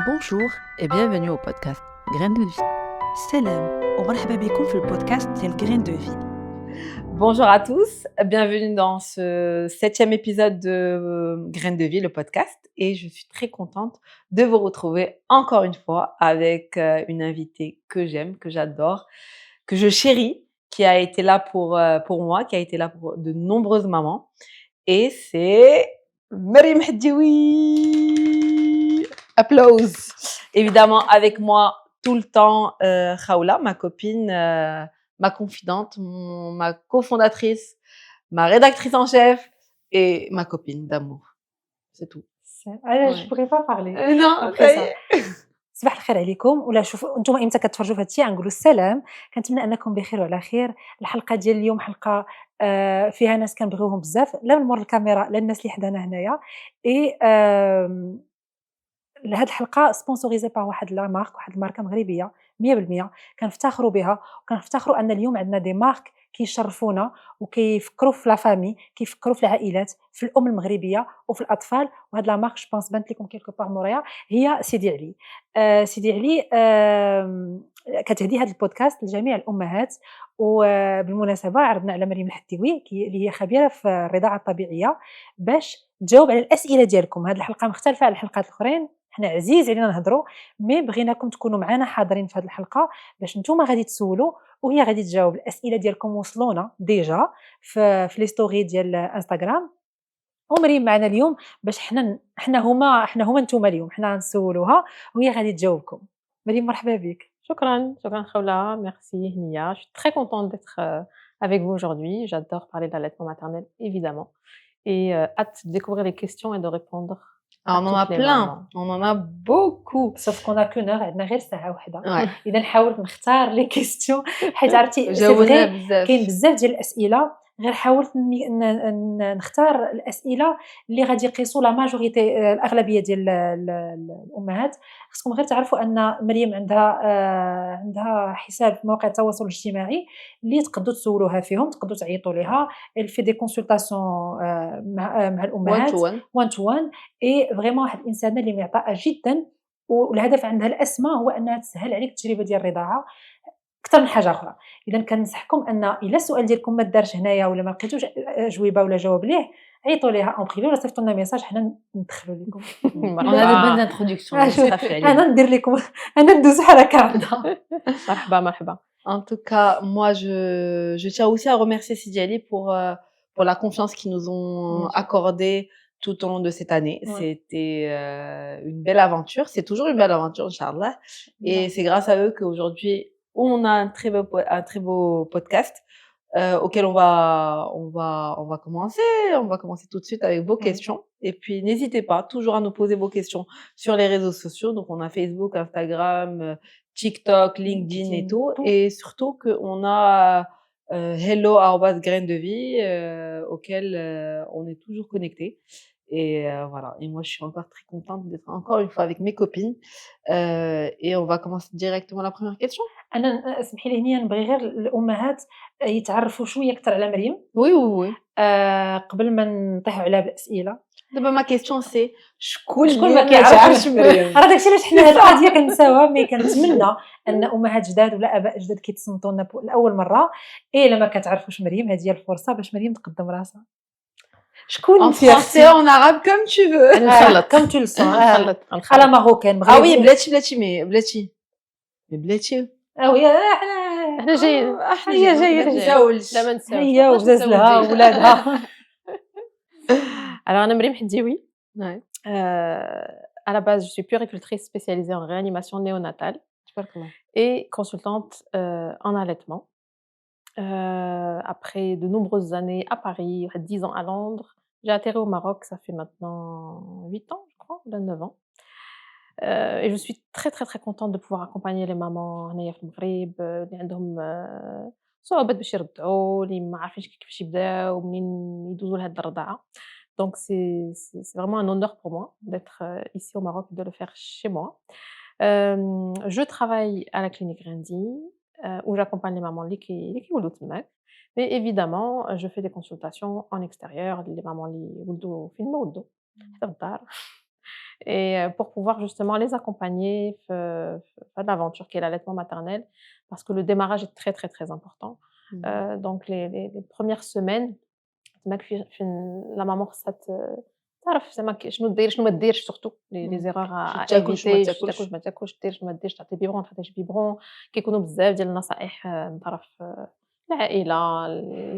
Bonjour et bienvenue au podcast Graines de vie. Salam ومرحبا بكم في البودكاست ديال Graines de vie. Bonjour à tous, bienvenue dans ce 7e épisode de Graines de vie, le podcast. Et je suis très contente de vous retrouver encore une fois avec une invitée que j'aime, que j'adore, que je chéris, qui a été là pour moi, qui a été là pour de nombreuses mamans. Et c'est Maryam Hadioui. Applause. Évidemment, avec moi tout le temps, Khaoula, ma copine, ma confidente, ma cofondatrice, ma rédactrice en chef et ma copine d'amour. C'est tout. Je pourrais pas parler. Non, Après ça y ça. est. صباح الخير عليكم ولا شوفوا انتم امتى كتفرجوا في هادشي غنقولوا السلام. كنتمنى انكم بخير وعلى خير. الحلقه ديال اليوم حلقه فيها ناس كنبغيوهم بزاف، لا من مور الكاميرا لا الناس اللي حدانا هنايا. اي هاد الحلقه سبونسوريزي بار واحد لا مارك، واحد الماركه مغربيه 100%. كنفتخروا بها وكنفتخروا ان اليوم عندنا دي مارك كيشرفونا وكيفكروا في لا فامي، كيفكروا في العائلات، في الام المغربيه وفي الاطفال. وهاد لا مارك جو بونس بانت لكم كيلكو بار مورايا هي سيدي علي. سيدي علي كتهدي هذا البودكاست لجميع الامهات. وبالمناسبه عرضنا على مريم الحديوي اللي هي خبيره في الرضاعه الطبيعيه باش تجاوب على الاسئله ديالكم. هذه الحلقه مختلفه على الحلقات الاخرين، حنا عزيز علينا نهضروا، مي بغيناكم تكونوا معنا حاضرين في هذه الحلقه باش نتوما غادي تسولوا وهي غادي تجاوب. الاسئله ديالكم وصلونا ديجا في لي ستوري ديال انستغرام، ومريم معنا اليوم باش حنا هما نتوما اليوم حنا نسولوها وهي غادي تجاوبكم. مريم مرحبا بك. Shukran, Khawla, merci Nia. Je suis très contente d'être avec vous aujourd'hui. J'adore parler de l'allaitement maternel, évidemment. Et hâte de découvrir les questions et de répondre. Ah, on en a plein, on en a beaucoup. sauf qu'on a qu'une heure، عندنا غير ساعه واحده. Ouais. اذا نحاول نختار لي كيستيون حيت عرفتي جاوبنا بزاف. كاين بزاف ديال الاسئله. غير حاولت نختار الاسئله اللي غادي يقيسوا لا ماجوريتي، الاغلبيه ديال الامهات. خصكم غير تعرفوا ان مريم عندها حساب في مواقع التواصل الاجتماعي اللي تقدروا تسولوها فيهم، تقدروا تعيطوا ليها. في دي كونسلطاسيون مع الامهات One to one. 1 اي فريمون واحد الانسانه اللي معطاءه جدا. والهدف عندها الاسمى هو انها تسهل عليك التجربه ديال الرضاعه اكثر من حاجه اخرى. اذا كننصحكم ان الا السؤال ديالكم ما دارش هنايا ولا ما لقيتوش جويبه ولا جواب ليه، عيطوا ليها اون بريفي ولا صيفطوا لنا ميساج، حنا ندخلوا لكم. On a de bonnes introductions. انا ندير لكم، انا ندوز حركه عندها. مرحبا. En tout cas, moi, je tiens aussi à remercier Sidi Ali pour la confiance qu'ils nous ont accordée tout au long de cette année. Ouais. C'était une belle aventure. C'est toujours une belle aventure, Inch'Allah. Et c'est grâce à eux qu'aujourd'hui, on a un très beau podcast auquel on va commencer. On va commencer tout de suite avec vos questions. Et puis, n'hésitez pas toujours à nous poser vos questions sur les réseaux sociaux. Donc, on a Facebook, Instagram, TikTok, LinkedIn et tout. Et surtout qu'on a hello@graines de vie auquel on est toujours connecté. Et voilà. Et moi, je suis encore très contente d'être encore une fois avec mes copines. Et on va commencer directement la première question. انا اسمحي لي هنيا نبغي غير الامهات يتعرفوا شويه اكثر على مريم Oui, oui, oui. قبل ما نطيحوا عليها بالاسئله. دابا ma question c'est شكون ما كيعرفش مريم؟ راه داكشي علاش حنا هاد القضيه كنساوها. مي كنتمنى ان امهات جداد ولا اباء جداد كيتصنتوا لنا لاول مره الا ما كتعرفوش مريم، هذه هي الفرصه باش مريم تقدم راسها. شكون En français, en arabe, comme tu veux. كم تو السون على ماروكان Ah oui, بلاتي mais بلاتي. وي احنا جايين هي جايه نساولش. لا ما نساوش. هي وجازلها وولادها. Alors Anna Maryam Hadioui. Ouais. À la base, je suis puéricultrice spécialisée en réanimation néonatale et consultante en allaitement. Après de nombreuses années à Paris, 10 ans à Londres, j'ai atterri au Maroc, ça fait maintenant 8 ans, je crois, 9 ans. Et je suis très, très, très contente de pouvoir accompagner les mamans هنايا في المغرب اللي عندهم صعوبات باش يرضعوا، اللي ما عارفينش كيفاش يبداو منين يدوزوا لهاد الرضاعة. Donc c'est vraiment un honneur pour moi d'être ici au Maroc, de le faire chez moi. Je travaille à la clinique Rendi où j'accompagne les mamans اللي كيولدوا تماك. Mais évidemment, je fais des consultations en extérieur, les mamans اللي ولدوا فين ما ولدوا حتى في الدار. et pour pouvoir justement les accompagner في هاد l'aventure qui est l'allaitement maternel parce que le démarrage est très, très, très important. Donc les premières semaines تماك فين la maman خاصها تعرف زعما شنو دير شنو ما ديرش surtout les erreurs à تاكل شنو ما éviter تاكلش. تاكل ما تاكلش، دير شنو ما ديرش، تعطي بيبرون ما تعطيش بيبرون، كيكونوا بزاف ديال النصائح من طرف العائلة،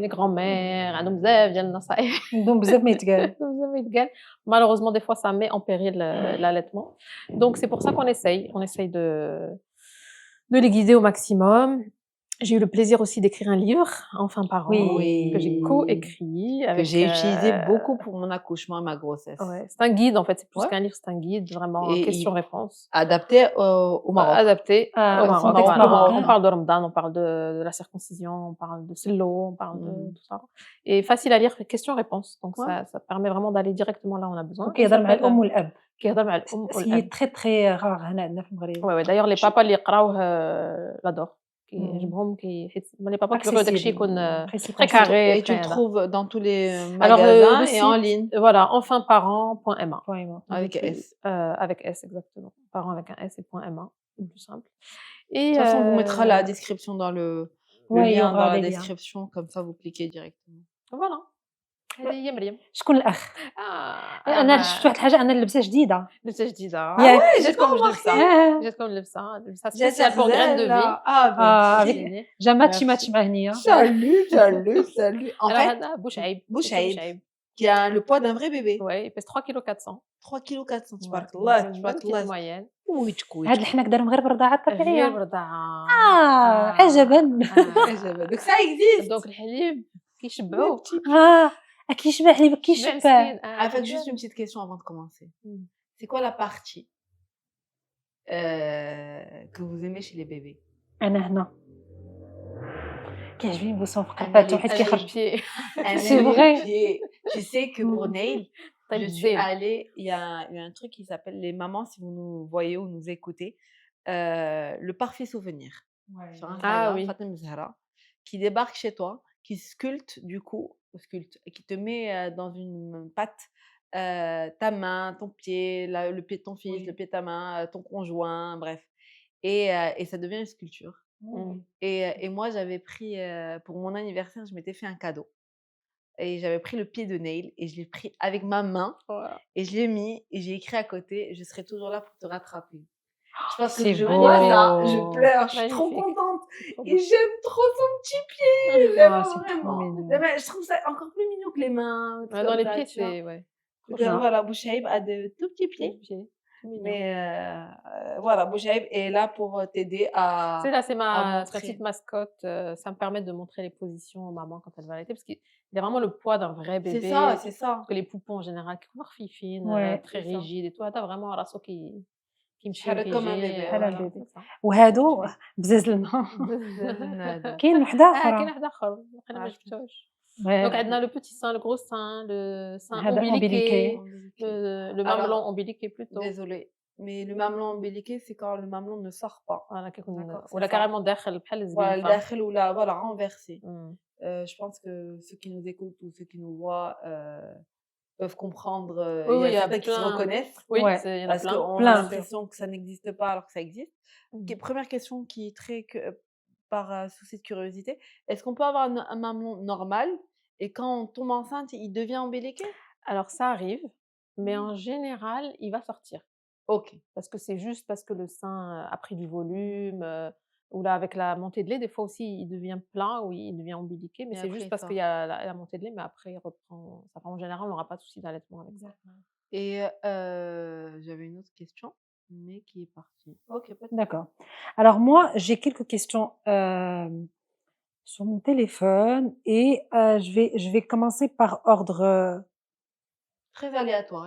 les grands-mères عندهم بزاف ديال النصائح عندهم بزاف ما يتقال. بزاف ما يتقال. Malheureusement des fois ça met en péril l'allaitement. Donc c'est pour ça qu'on essaye de les guider au maximum. J'ai eu le plaisir aussi d'écrire un livre, Enfin parents, Oui. que j'ai co-écrit Que avec j'ai utilisé beaucoup pour mon accouchement et ma grossesse. Ouais, c'est un guide en fait, c'est plus Ouais. qu'un livre, c'est un guide, vraiment Et questions-réponses. Adapté au Maroc. Adapté Ah, au au Maroc. contexte Voilà. marocain. On parle de Ramadan, on parle de la circoncision, on parle de Sello, on parle de tout ça. Et facile à lire, questions-réponses. Donc Ouais. ça permet vraiment d'aller directement là où on a besoin. وكيهضر مع الام والاب. كيهضر مع الأم سي والأب. تري تري رار هنا عندنا في المغرب. Ouais, ouais. D'ailleurs les papas اللي يقراوه l'adorent. كيعجبهم حيت les papas كيبغيو داكشي يكون très carré. Et tu le trouves dans tous les Alors, magasins le et en site, ligne. Voilà, enfinparents.ma. Avec S. Avec S, exactement. Parents avec un S et .ma, le plus simple. Et De toute façon, on vous mettra la description dans le Ouais, il y lien aura dans la les liens. description, comme ça vous cliquez directement. Voilà. هذه هي مريم. شكون الاخ؟ انا انا شفت واحد الحاجه، انا لبسه جديده. لبسه جديده. ياك. جاتكم اللبسه. جاتكم اللبسه سبيسيال بور غران دو في. avec جا ماتشي مع هنيه. Salut. En Alors fait, هذا بوشعيب. Bouchaïb, qui a le poids d'un vrai bébé. Ouais, il pèse 3 kg 400. 3 kg 400, Ouais, تبارك c'est الله une bonne تبارك petite الله. moyenne. هاد الحناك دارهم غير بالرضاعه غير الطبيعيه. الرضاعه. عجبا. Donc ça existe. دونك الحليب كيشبعوا. كيشبع حليب كيشبع. Avec juste une petite question avant de commencer. C'est quoi la partie que vous aimez chez les bébés? انا هنا كيعجبني نبوسهم في قلباتهم حيت كيخرج. C'est vrai. Tu sais que pour Nail, طيب je suis زين. allée, il y a un truc qui s'appelle les mamans, si vous nous voyez ou nous écoutez, le parfait souvenir sur Instagram, oui. Fatem Zahra, qui débarque chez toi, qui sculpte du coup, et qui te met dans une pâte ta main, ton pied, le pied de ton fils, le pied de ta main, ton conjoint, bref. Et ça devient une sculpture. Et moi, j'avais pris, pour mon anniversaire, je m'étais fait un cadeau. Et j'avais pris le pied de Nail et je l'ai pris avec ma main Voilà. et je l'ai mis et j'ai écrit à côté, je serai toujours là pour te rattraper. Je pense que C'est je beau. vois ça, je pleure, je suis trop Magnifique. contente. Trop Et beau. j'aime trop son petit pied. Ah, Vraiment, c'est trop vraiment. mignon. Mais je trouve ça encore plus mignon que les mains. tout Ouais, dans comme les ça, pieds, tu vois. c'est ouais. Donc, voilà, Bouchaïb a de tout petits pieds. Les pieds. C'est mignon. Mais voilà, Bouchaïb est là pour t'aider à. C'est là, c'est ma montrer. petite mascotte. Ça me permet de montrer les positions aux mamans quand elles vont allaiter parce qu'il y a vraiment le poids d'un vrai bébé. C'est ça, c'est ça. Parce que les poupons en général, qui sont fifines, Ouais, très c'est ça. rigides et tout, t'as vraiment un rasso qui me حالة comme un bébé, حالة voilà. bébé. c'est ça. وهادو بزاز الماء. Nada. كاين وحده كاين اخرى. واحد اخر انا ما عرفت. شفتوش. Ouais. Donc عندنا le petit sein, le gros sein, le sein هذا ombiliqué, ombiliqué. le Alors, mamelon ombiliqué plutôt. Désolée, mais le mamelon ombiliqué, c'est quand le mamelon ne sort pas. Voilà, كيكون D'accord, c'est ولا ça. carrément داخل بحال Voilà, الزبيفة. الداخل ou là, voilà, renversé. Mm. Je pense que ceux qui nous écoutent ou ceux qui nous voient peuvent comprendre. Oui, Il oui, y a certains qui se plein. reconnaissent. Oui, Ouais, il y en a Parce plein. qu'on a Plein. l'impression que ça n'existe pas alors que ça existe. Première question qui est très par souci de curiosité. Est-ce qu'on peut avoir un mamelon normal et quand on tombe enceinte, il devient ombiliqué? Alors ça arrive, mais en général, il va sortir. Ok. Parce que c'est juste parce que le sein a pris du volume, ou là avec la montée de lait, des fois aussi il devient plein ou il devient ombiliqué, mais Et c'est après, juste il parce sort. qu'il y a la montée de lait, mais après il reprend. Ça, en général, on n'aura pas de souci d'allaitement avec ça. Et j'avais une autre question, mais qui est partie. Ok, pas de D'accord. Alors moi, j'ai quelques questions sur mon téléphone et je vais commencer par ordre. Très aléatoire.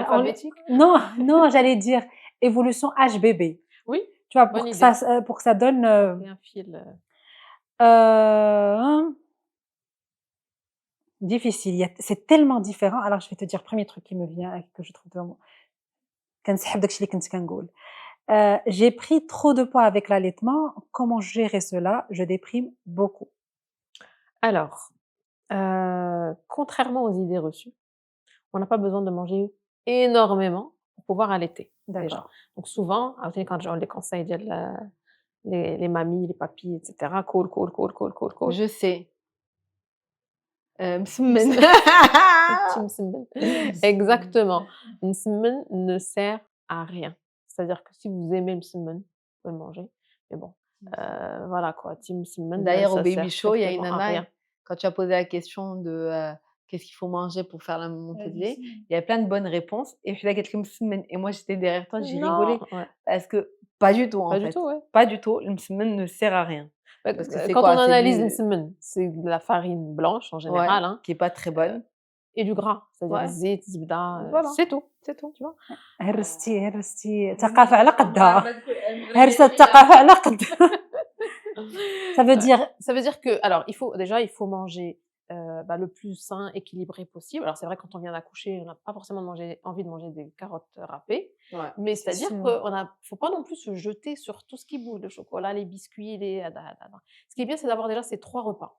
Alphabétique. Non, non, j'allais dire évolution HBB. Oui. Tu vois, Bonne pour que ça donne. Et un fil. Difficile. C'est tellement différent. Alors, je vais te dire, premier truc qui me vient, que je trouve vraiment. كنسحب داكشي اللي كنت كنقول. J'ai pris trop de poids avec l'allaitement. Comment gérer cela? Je déprime beaucoup. Alors, contrairement aux idées reçues, on n'a pas besoin de manger énormément pour pouvoir allaiter déjà. D'accord. Donc souvent, quand j'ai les conseils les mamies, les papis, etc. Cool. Je sais. مسمن. Petit msemen. Exactement. Msemen ne sert à rien. C'est-à-dire que si vous aimez le msemen, vous pouvez le manger. Mais bon, voilà quoi. Petit msemen, D'ailleurs, au ça Baby sert Show, il y a une strictement à nana, rien. quand tu as posé la question de qu'est-ce qu'il faut manger pour faire la montée de lait, il y a plein de bonnes réponses. Et puis là, quelqu'un msemen. Et moi, j'étais derrière toi, j'ai rigolé. Non, ouais. Parce que pas du tout, en Pas du fait. tout, ouais. Pas du tout. Le msemen ne sert à rien. Parce que c'est Quand quoi? on C'est analyse le du... msemen, c'est de la farine blanche en Ouais, général, hein, qui est pas très bonne. et du gras, c'est-à-dire Ouais, zit, zbda, voilà, c'est tout, c'est tout. tu vois. هرستي ثقافة على قدها. هرست الثقافة على قدها. Ça veut dire Ça veut dire que, alors, il faut manger le plus sain, équilibré possible. Alors, c'est vrai, quand on vient d'accoucher, on n'a pas forcément envie de manger des carottes râpées. Ouais. Mais c'est-à-dire sûr. qu'il ne faut pas non plus se jeter sur tout ce qui bouge, le chocolat, les biscuits, Ce qui est bien, c'est d'avoir déjà ces 3 repas.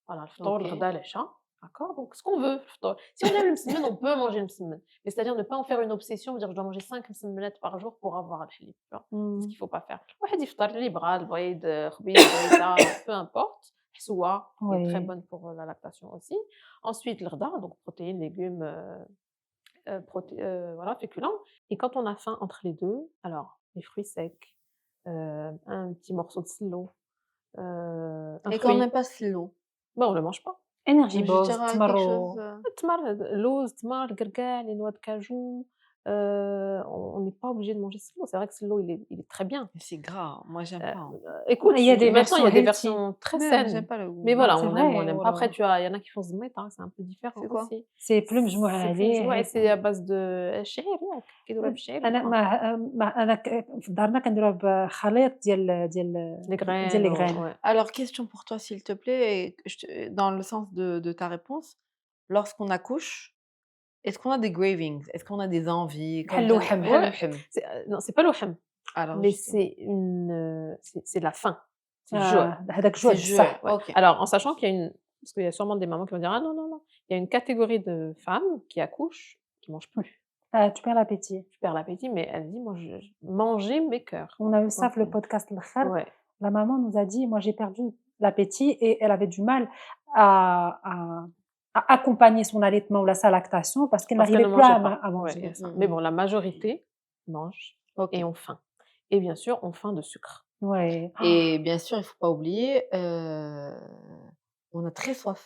Voilà, le fطور, Ok. الغدا, العشاء. D'accord? Donc, ce qu'on veut. Si on aime le msemen, on peut manger le msemen. Mais c'est-à-dire ne pas en faire une obsession, dire je dois manger 5 msemenettes par jour pour avoir le halib. Tu vois? C'est ce qu'il ne faut pas faire. واحد يفطر لي بغا البيض، خبيز، بيضة, peu importe. Hsoua, qui est très Oui. bonne pour la lactation aussi. Ensuite, l'ghda, donc protéines, légumes, voilà, féculents. Et quand on a faim entre les deux, alors les fruits secs, un petit morceau de silo, un Et quand on fruit. n'aime pas l'eau, On le mange pas. Énergie je boost, dirais تمر quelque و- chose. التمر، اللوز، التمر، القرقاع، les noix de cajou. On n'est pas obligé de manger silo. C'est vrai que silo, il est très bien. Mais c'est gras, moi j'aime pas. Hein. Écoute, Il y a des maintenant, il y a des versions versions très Mais saines. j'aime pas le goût. Mais voilà, c'est on aime ou on vrai, n'aime pas. Après, il y en a qui font zmet, hein, c'est un peu différent C'est quoi? aussi. C'est plus مجموع C'est plus عليه ouais, هيك. c'est à base de الشعير ياك كيديروها بالشعير انا انا في دارنا كنديروها بخليط ديال les graines. ديال لي غرين. Ouais. Alors, question pour toi, s'il te plaît, et dans le sens de ta réponse. Lorsqu'on accouche, est-ce qu'on a des cravings? Est-ce qu'on a des envies? بحال اللوحم. Ouais. Non, c'est pas l'ohem, Alors, mais justement. c'est c'est la faim. C'est le jour. هذاك جوع C'est بصح. jouet. Ouais. Ok. Alors, en sachant qu'il y a parce qu'il y a sûrement des mamans qui vont dire ah non, il y a une catégorie de femmes qui accouchent qui mangent plus. Tu perds l'appétit. Je perds l'appétit, mais elle dit moi manger mes cœurs. On a eu ça Ok. le podcast الأخر. Ouais. La maman nous a dit moi j'ai perdu l'appétit et elle avait du mal à accompagner son allaitement ou sa lactation parce qu'elle Parce qu'elle n'arrivait ne plus mangeait pas. à Ouais, manger. il y a ça. Mais bon, la majorité mange Ok. et ont faim. Et bien sûr, ont faim de sucre. Ouais. Et bien sûr, il faut pas oublier, on a très soif.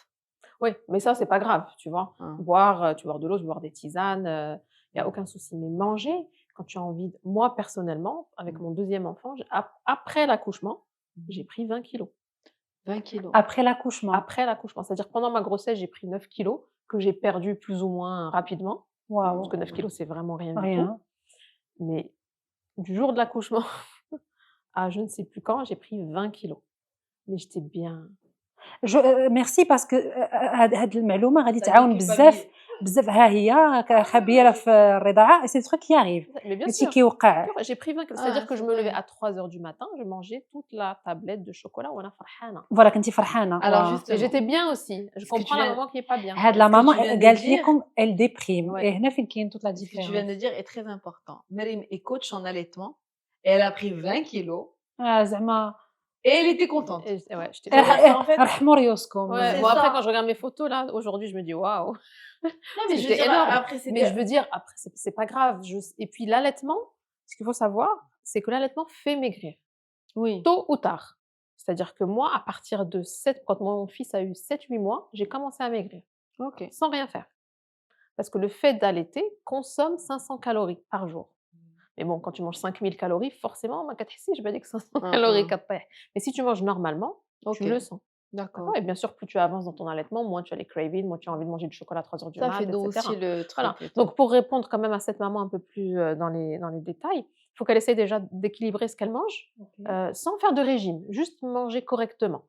Oui, mais ça, c'est pas grave, tu vois. Hein. Tu boire de l'eau, boire des tisanes, il y a aucun souci. Mais manger, quand tu as envie moi, personnellement, avec mon 2e enfant, après l'accouchement, j'ai pris 20 kilos. 20 kilos. Après l'accouchement. Après l'accouchement. C'est-à-dire que pendant ma grossesse, j'ai pris 9 kilos que j'ai perdu plus ou moins rapidement. Waouh. Parce que 9 kilos, c'est vraiment rien du Rien. tout. Mais du jour de l'accouchement à je ne sais plus quand, j'ai pris 20 kilos. Mais j'étais bien. ميرسي باسكو هاد المعلومه غادي تعاون بزاف ها هي خبيره في الرضاعه سي تروك كي اريف Mais bien هادشي sûr. كيوقع. J'ai pris 20 kilos. C'est-à-dire que je me levais à 3 heures du matin, je mangeais toute la tablette de chocolat ou فرحانة. فوالا كنتي فرحانه. Alors واو. justement, Et j'étais bien aussi. Je Ce que tu comprends la viens- maman qui est pas bien. هاد لا ce que ماما tu viens de قالت dire- لكم elle déprime Ouais. et هنا فين كاين toute la ce que tu viens différence. de dire est très important. Merim est coach en allaitement et elle a pris 20 kilos زعما et elle était contente. Et ouais, j'étais En fait- رحموا ريوسكم. Ouais, C'est bon, après, ça. quand je regarde mes photos, là, aujourd'hui, je me dis waouh. Non, mais je veux C'était dire, énorme. après, Mais je veux dire, après, c'est pas grave. Et puis, l'allaitement, ce qu'il faut savoir, c'est que l'allaitement fait maigrir, Oui. tôt ou tard. C'est-à-dire que moi, à partir de quand mon fils a eu 7-8 mois, j'ai commencé à maigrir, Ok. sans rien faire. Parce que le fait d'allaiter consomme 500 calories par jour. Mais bon, quand tu manges 5000 calories, forcément, je vais dire que 500 calories. Mais si tu manges normalement, Ok. tu le sens. D'accord. Et bien sûr, plus tu avances dans ton allaitement, moins tu as les cravings, moins tu as envie de manger du chocolat à 3 heures du Ça mat, fait nous etc. aussi le truc. Voilà. et tout. Donc, pour répondre quand même à cette maman un peu plus dans les détails, il faut qu'elle essaye déjà d'équilibrer ce qu'elle mange, sans faire de régime, juste manger correctement.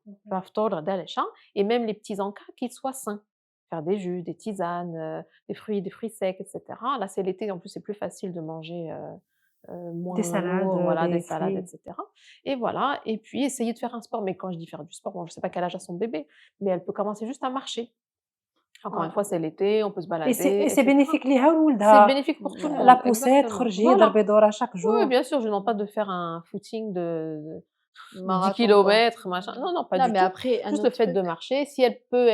Et même les petits encas, qu'ils soient sains. Faire des jus, des tisanes, des fruits secs, etc. Là, c'est l'été, en plus, c'est plus facile de manger moins Des salades, lourd, voilà, des des salades, fruits. etc. Et voilà, et puis essayer de faire un sport. Mais quand je dis faire du sport, bon, je ne sais pas quel âge a son bébé, mais elle peut commencer juste à marcher. Encore une Ouais. fois, c'est l'été, on peut se Et balader, c'est etc. bénéfique ليها C'est ولولدها. bénéfique pour tout le La monde, poussette exactement. خرجي Voilà. ضربي دورة chaque Oui, jour. bien sûr, je ne demande pas de faire un footing de 10 Marathon, quoi. kilomètres, machin. Non, non, pas Non, du mais tout. après, un Juste le autre fait de truc. marcher. Si elle peut,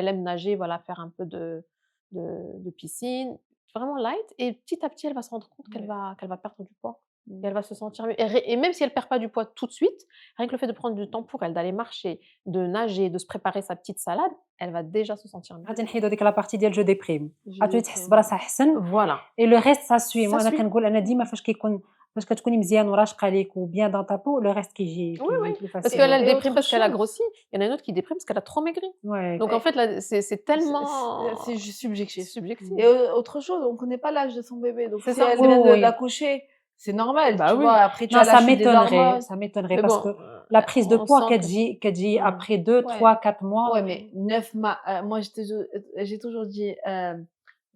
elle aime nager, voilà, faire un peu de piscine, vraiment light. Et petit à petit, elle va se rendre compte qu'elle va perdre du poids. Et elle va se sentir mieux. Et même si elle perd pas du poids tout de suite, rien que le fait de prendre du temps pour elle, d'aller marcher, de nager, de se préparer sa petite salade, elle va déjà se sentir mieux. غادي نحيدو ديك لابارتي ديال جو ديبريم Je غتولي déprime. تحس براسها احسن Voilà. اي لو ريست سا سوي. Ça انا suit. كنقول انا ديما فاش كتكوني مزيان وراشقه ليك وبيان دون تا بو لو ريست كيجي Oui, oui. بلو Parce فاسيل. qu'elle, elle Et déprime autre parce qu'elle a chose. grossi. Il y en a une autre qui déprime parce qu'elle a trop maigri. Ouais. Donc en fait, là, c'est tellement C'est juste subjectif. subjectif. Et autre chose, on connaît pas l'âge de son bébé. Donc C'est si ça. elle Oui, vient oui. d'accoucher, c'est normal, Bah tu oui. vois. Après, tu Non, as la chute des hormones. ça m'étonnerait Mais parce bon, que la prise de on poids sent que qu'elle dit Mmh. après 2, Ouais. 3, 4 mois. Ouais, mais 9 mois, moi j'ai toujours dit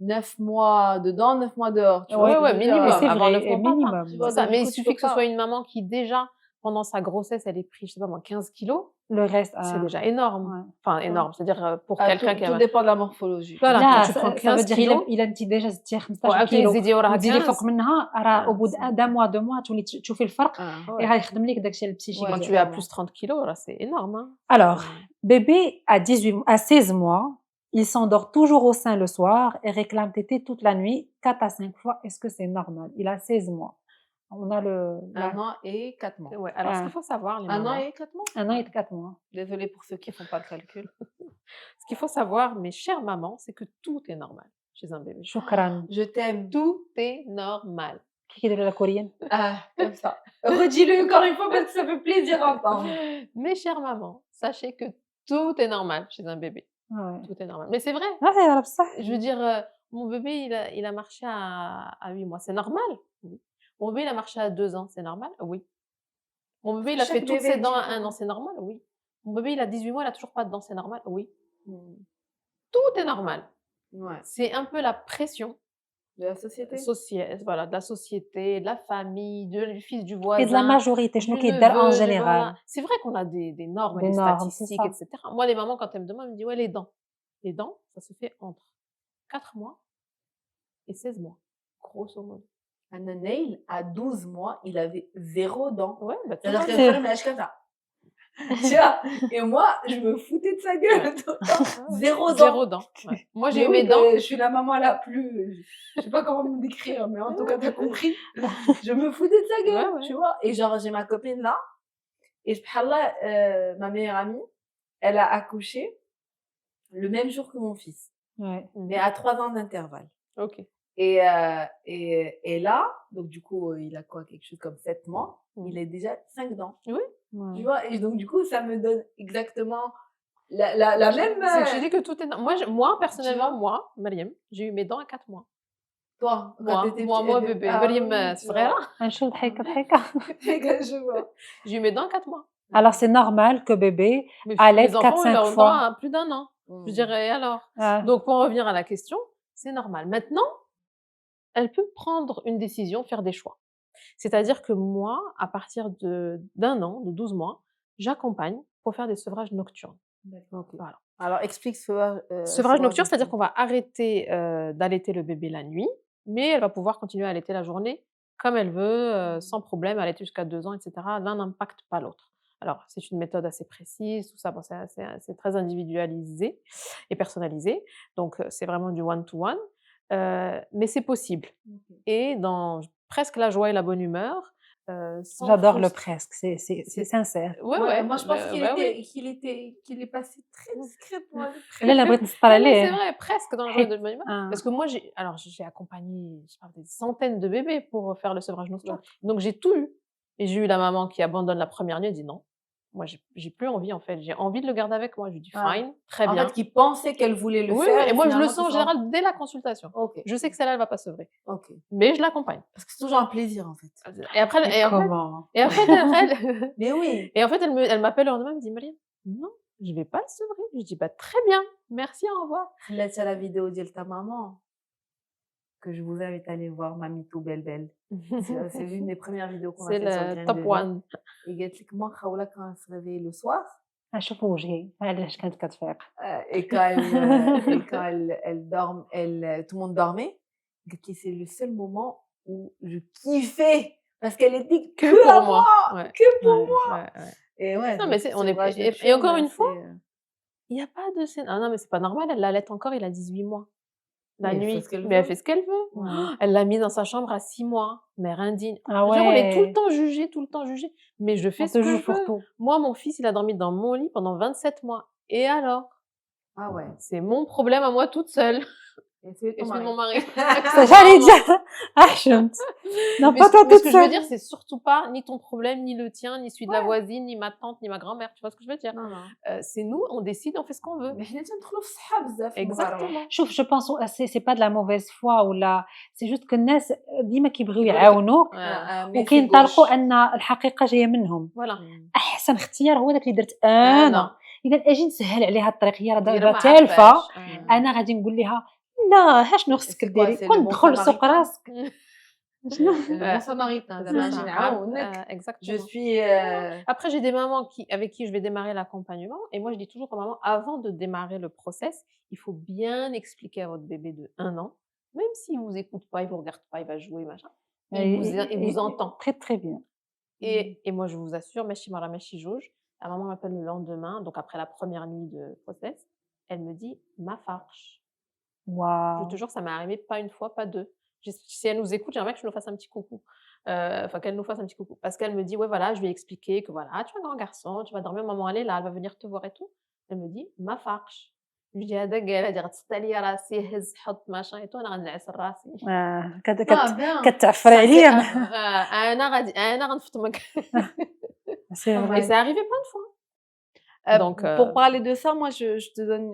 9 mois dedans, 9 mois dehors. Tu vois Ouais, ce que ouais, je veux dire? minimum. Et c'est Avant vrai, 9 mois, et pas. minimum. Tu vois, C'est ça. donc, Mais du il coup, tu suffit peux que ce pas. soit une maman qui déjà, pendant sa grossesse, elle ait pris, je sais pas moi, 15 kilos. Le reste, C'est déjà énorme. ouais. Enfin, énorme. C'est-à-dire pour Ah, quelqu'un qui tout a... dépend de la morphologie. Voilà, لا quand tu prends ça veut 15 dire kilos, إلا أنتِ ديجا زدتي 15 وعاوتاني كيلو تزيدي وراها وتزيدي 15. فوق منها راه au bout c'est- d'un mois 2 mois تولي تشوفي الفرق Ah, et ouais. غيخدم لك داكشي البسيشيك Ouais, Quand tu es à ديالك. plus 30 kilos, là, c'est énorme. Hein. Alors, bébé à 16 mois, il s'endort toujours au sein le soir et réclame tété toute la nuit, 4 à 5 fois. Est-ce que c'est normal? Il a 16 mois. On a un an et 4 mois. Ouais. Alors, ce qu'il faut savoir, les Un an mamans, et 4 mois? 1 an et 4 mois. Désolée pour ceux qui font pas le calcul. ce qu'il faut savoir, mes chères mamans, c'est que tout est normal chez un bébé. شكرًا. Je t'aime. Tout est normal. كي كيديروا لا كوريين. Ah, comme ça. Redis-le encore une fois parce que ça fait plaisir à entendre. Mes chères mamans, sachez que tout est normal chez un bébé. Ouais. Tout est normal. Mais c'est vrai. راه بصح. Je veux dire, mon bébé, il a marché à 8 mois. C'est normal? Oui. Mon bébé, il a marché à 2 ans. C'est normal? Oui. Mon bébé, il a Chaque fait toutes bébé ses est dents à 1 différent. an. C'est normal? Oui. Mon bébé, il a 18 mois, il a toujours pas de dents. C'est normal? Oui. Tout est normal. Ouais. C'est un peu la pression De la société. voilà, de la société, de la famille, du fils du Et voisin. de la majorité, du شنو كيدار en neveu, général. voilà. C'est vrai qu'on a des normes, Des des normes, c'est statistiques, ça. etc. Moi, les mamans, quand elles me demandent, elles me disent, ouais, les dents. Les dents, ça se fait entre 4 mois et 16 mois, grosso modo. Anna Nail, à 12 mois, il avait 0 dents. Ouais, bah, tu C'est-à-dire vois, que le frère me lâche comme ça. Tu vois? Et moi, je me foutais de sa gueule tout le temps. 0 dents. 0 dents. Ouais. Moi, j'ai Mais eu oui, mes dents. je suis la maman la plus. Je sais pas comment me décrire, mais en tout cas, t'as compris. Je me foutais de sa gueule, Ouais, ouais. tu vois. Et genre, j'ai ma copine là. Et subhanallah, ma meilleure amie, elle a accouché le même jour que mon fils. Ouais. Mais à 3 ans d'intervalle. Ok. Et là, donc du coup, il a quoi, quelque chose comme 7 mois. Il est déjà 5 dents. Tu Ouais. vois? Et donc, du coup, ça me donne exactement la même. C'est que je dis que tout est. Moi, personnellement, vois? moi, Mariam, j'ai eu mes dents à 4 mois. Toi, quand t'étais Moi, petite, bébé. ah Mariam, oui, tu c'est vrai vois. là? نشوف ضحكة ضحكة. Je vois. J'ai eu mes dents à 4 mois. Alors c'est normal que bébé allait Mes enfants, ils 4-5 ont fois. dents à plus d'1 an. Je dirais, et alors? Ah. Donc, pour en revenir à la question, c'est normal. Maintenant, elle peut prendre une décision, faire des choix. C'est-à-dire que moi, à partir d'1 an, de 12 mois, j'accompagne pour faire des sevrages nocturnes. D'accord, ok. Voilà. Alors, explique sevrage Sevrage nocturne, c'est-à-dire qu'on va arrêter d'allaiter le bébé la nuit, mais elle va pouvoir continuer à allaiter la journée comme elle veut, sans problème, allaiter jusqu'à 2 ans, etc. L'un n'impacte pas l'autre. Alors, c'est une méthode assez précise, tout ça, bon, c'est très individualisé et personnalisé. Donc, c'est vraiment du one-to-one, mais c'est possible. Et dans presque la joie et la bonne humeur, sans J'adore le frust- presque, c'est sincère. Ouais, ouais. Moi, je pense bah oui. qu'il est passé très discrètement. لا لا بغيت نسطر Non, mais c'est عليه. vrai, presque dans la joie et de bonne humeur. Ah. Parce que moi, j'ai accompagné je sais pas, des centaines de bébés pour faire le sevrage nocturne. Donc, j'ai tout eu. Et j'ai eu la maman qui abandonne la première nuit et dit non. Moi, j'ai plus envie, en fait. J'ai envie de le garder avec moi. Je lui dis Ah. fine, très En bien. fait, qui pensait qu'elle voulait le Oui, faire. et moi, je le finalement, sens en tout ça- général dès la consultation. Ok. Je sais que celle-là, elle va pas sevrer. Ok. Mais je l'accompagne. Parce que c'est toujours un plaisir, en fait. Et après, Mais comment? Mais oui. et en fait, elle m'appelle le lendemain, elle me dit Mariam, non, je vais pas le sevrer. Je dis bah très bien, merci, au revoir. Laisse à la vidéo de ta maman. Que je vous invite à aller voir Mamie Tout Belle Belle. C'est l'une des premières vidéos qu'on a C'est fait sur le Graines top de Vie. one. Et قالت لك moi Khaoula quand elle se réveillait le soir, نشوف وجهي علاش كانت كتفيق. Et quand tout le monde dormait, قالت لي c'est le seul moment où je kiffais parce qu'elle était Que que à pour moi. moi, Ouais. que pour Ouais. moi. Ouais, ouais. Et ouais, Non, donc mais on ce est ouvrage et nocturne, encore une fois, c'est, il y a pas de scène. Ah non, mais c'est pas normal, elle l'allait encore, il a 18 mois. La Mais elle fait nuit, ce qu'elle mais elle veut. fait ce qu'elle veut. Ouais. Elle l'a mis dans sa chambre à 6 mois, mère indigne. Ah Genre, on est tout le ouais. temps jugé, tout le temps jugé. Mais je fais On ce te que juge je pour veux. tout. Moi, mon fils, il a dormi dans mon lit pendant 27 mois. Et alors? Ah ouais. C'est mon problème à moi toute seule. Et celui de Et ton celui de mon mari. mari. Ça, j'allais dire أحسنت. Non, Mais pas toi ce toute que je veux seule. dire, c'est surtout pas ni ton problème, ni le tien, ni celui de la Ouais. voisine, ni ma tante, ni ma grand-mère. Tu vois ce que je veux dire? Non, non. C'est nous, on décide, on fait ce qu'on veut. Mais حنا تندخلوا في الصحة بزاف في المغاربة. Exactement. شوف je pense c'est pas de la mauvaise foi ولا c'est juste que الناس ديما كيبغيو يقولك- يعاونوك Ouais. Mais وكينطلقوا c'est gauche. ان الحقيقه جايه منهم. Voilà. احسن اختيار هو داك اللي درت أنا. انا اذا اجي نسهل عليها الطريق هي راه ديرها دابا ما تالفه عرفاش. انا غادي نقول لها لا شنو خصك C'est quoi, ديري c'est le كون bon تدخل سوق samaritain. راسك شنو Le bon samaritain. C'est زعما ça. نجي نعاونك. Je Exactement. suis Après, j'ai des mamans avec qui je vais démarrer l'accompagnement. Et moi, je dis toujours aux mamans, avant de démarrer le process, il faut bien expliquer à votre bébé de 1 an, même s'il vous écoute pas, il vous regarde pas, il va jouer, machin. Il vous entend. très très bien. Et moi, je vous assure, Meshi Mara, Meshi Jauge, la maman m'appelle le lendemain, donc après la première nuit de process, elle me dit ma farche. Je Waouh. te jure, ça m'est arrivé pas une fois, pas deux. Si elle nous écoute, j'aimerais que je nous fasse un petit coucou. Enfin, qu'elle nous fasse un petit coucou. Parce qu'elle me dit, ouais, voilà, je lui ai expliqué que voilà, tu es un grand garçon, tu vas dormir, maman, elle est là, elle va venir te voir et tout. Elle me dit, ma farche. Je lui dis, elle a dit, تستالي راسي هز حط machin et tout, انا غنعس راسي. Ah bien. كتعفر عليا. انا غنفطمك. C'est Pas vrai. Et c'est arrivé plein de fois. Donc, pour parler de ça, moi, je te donne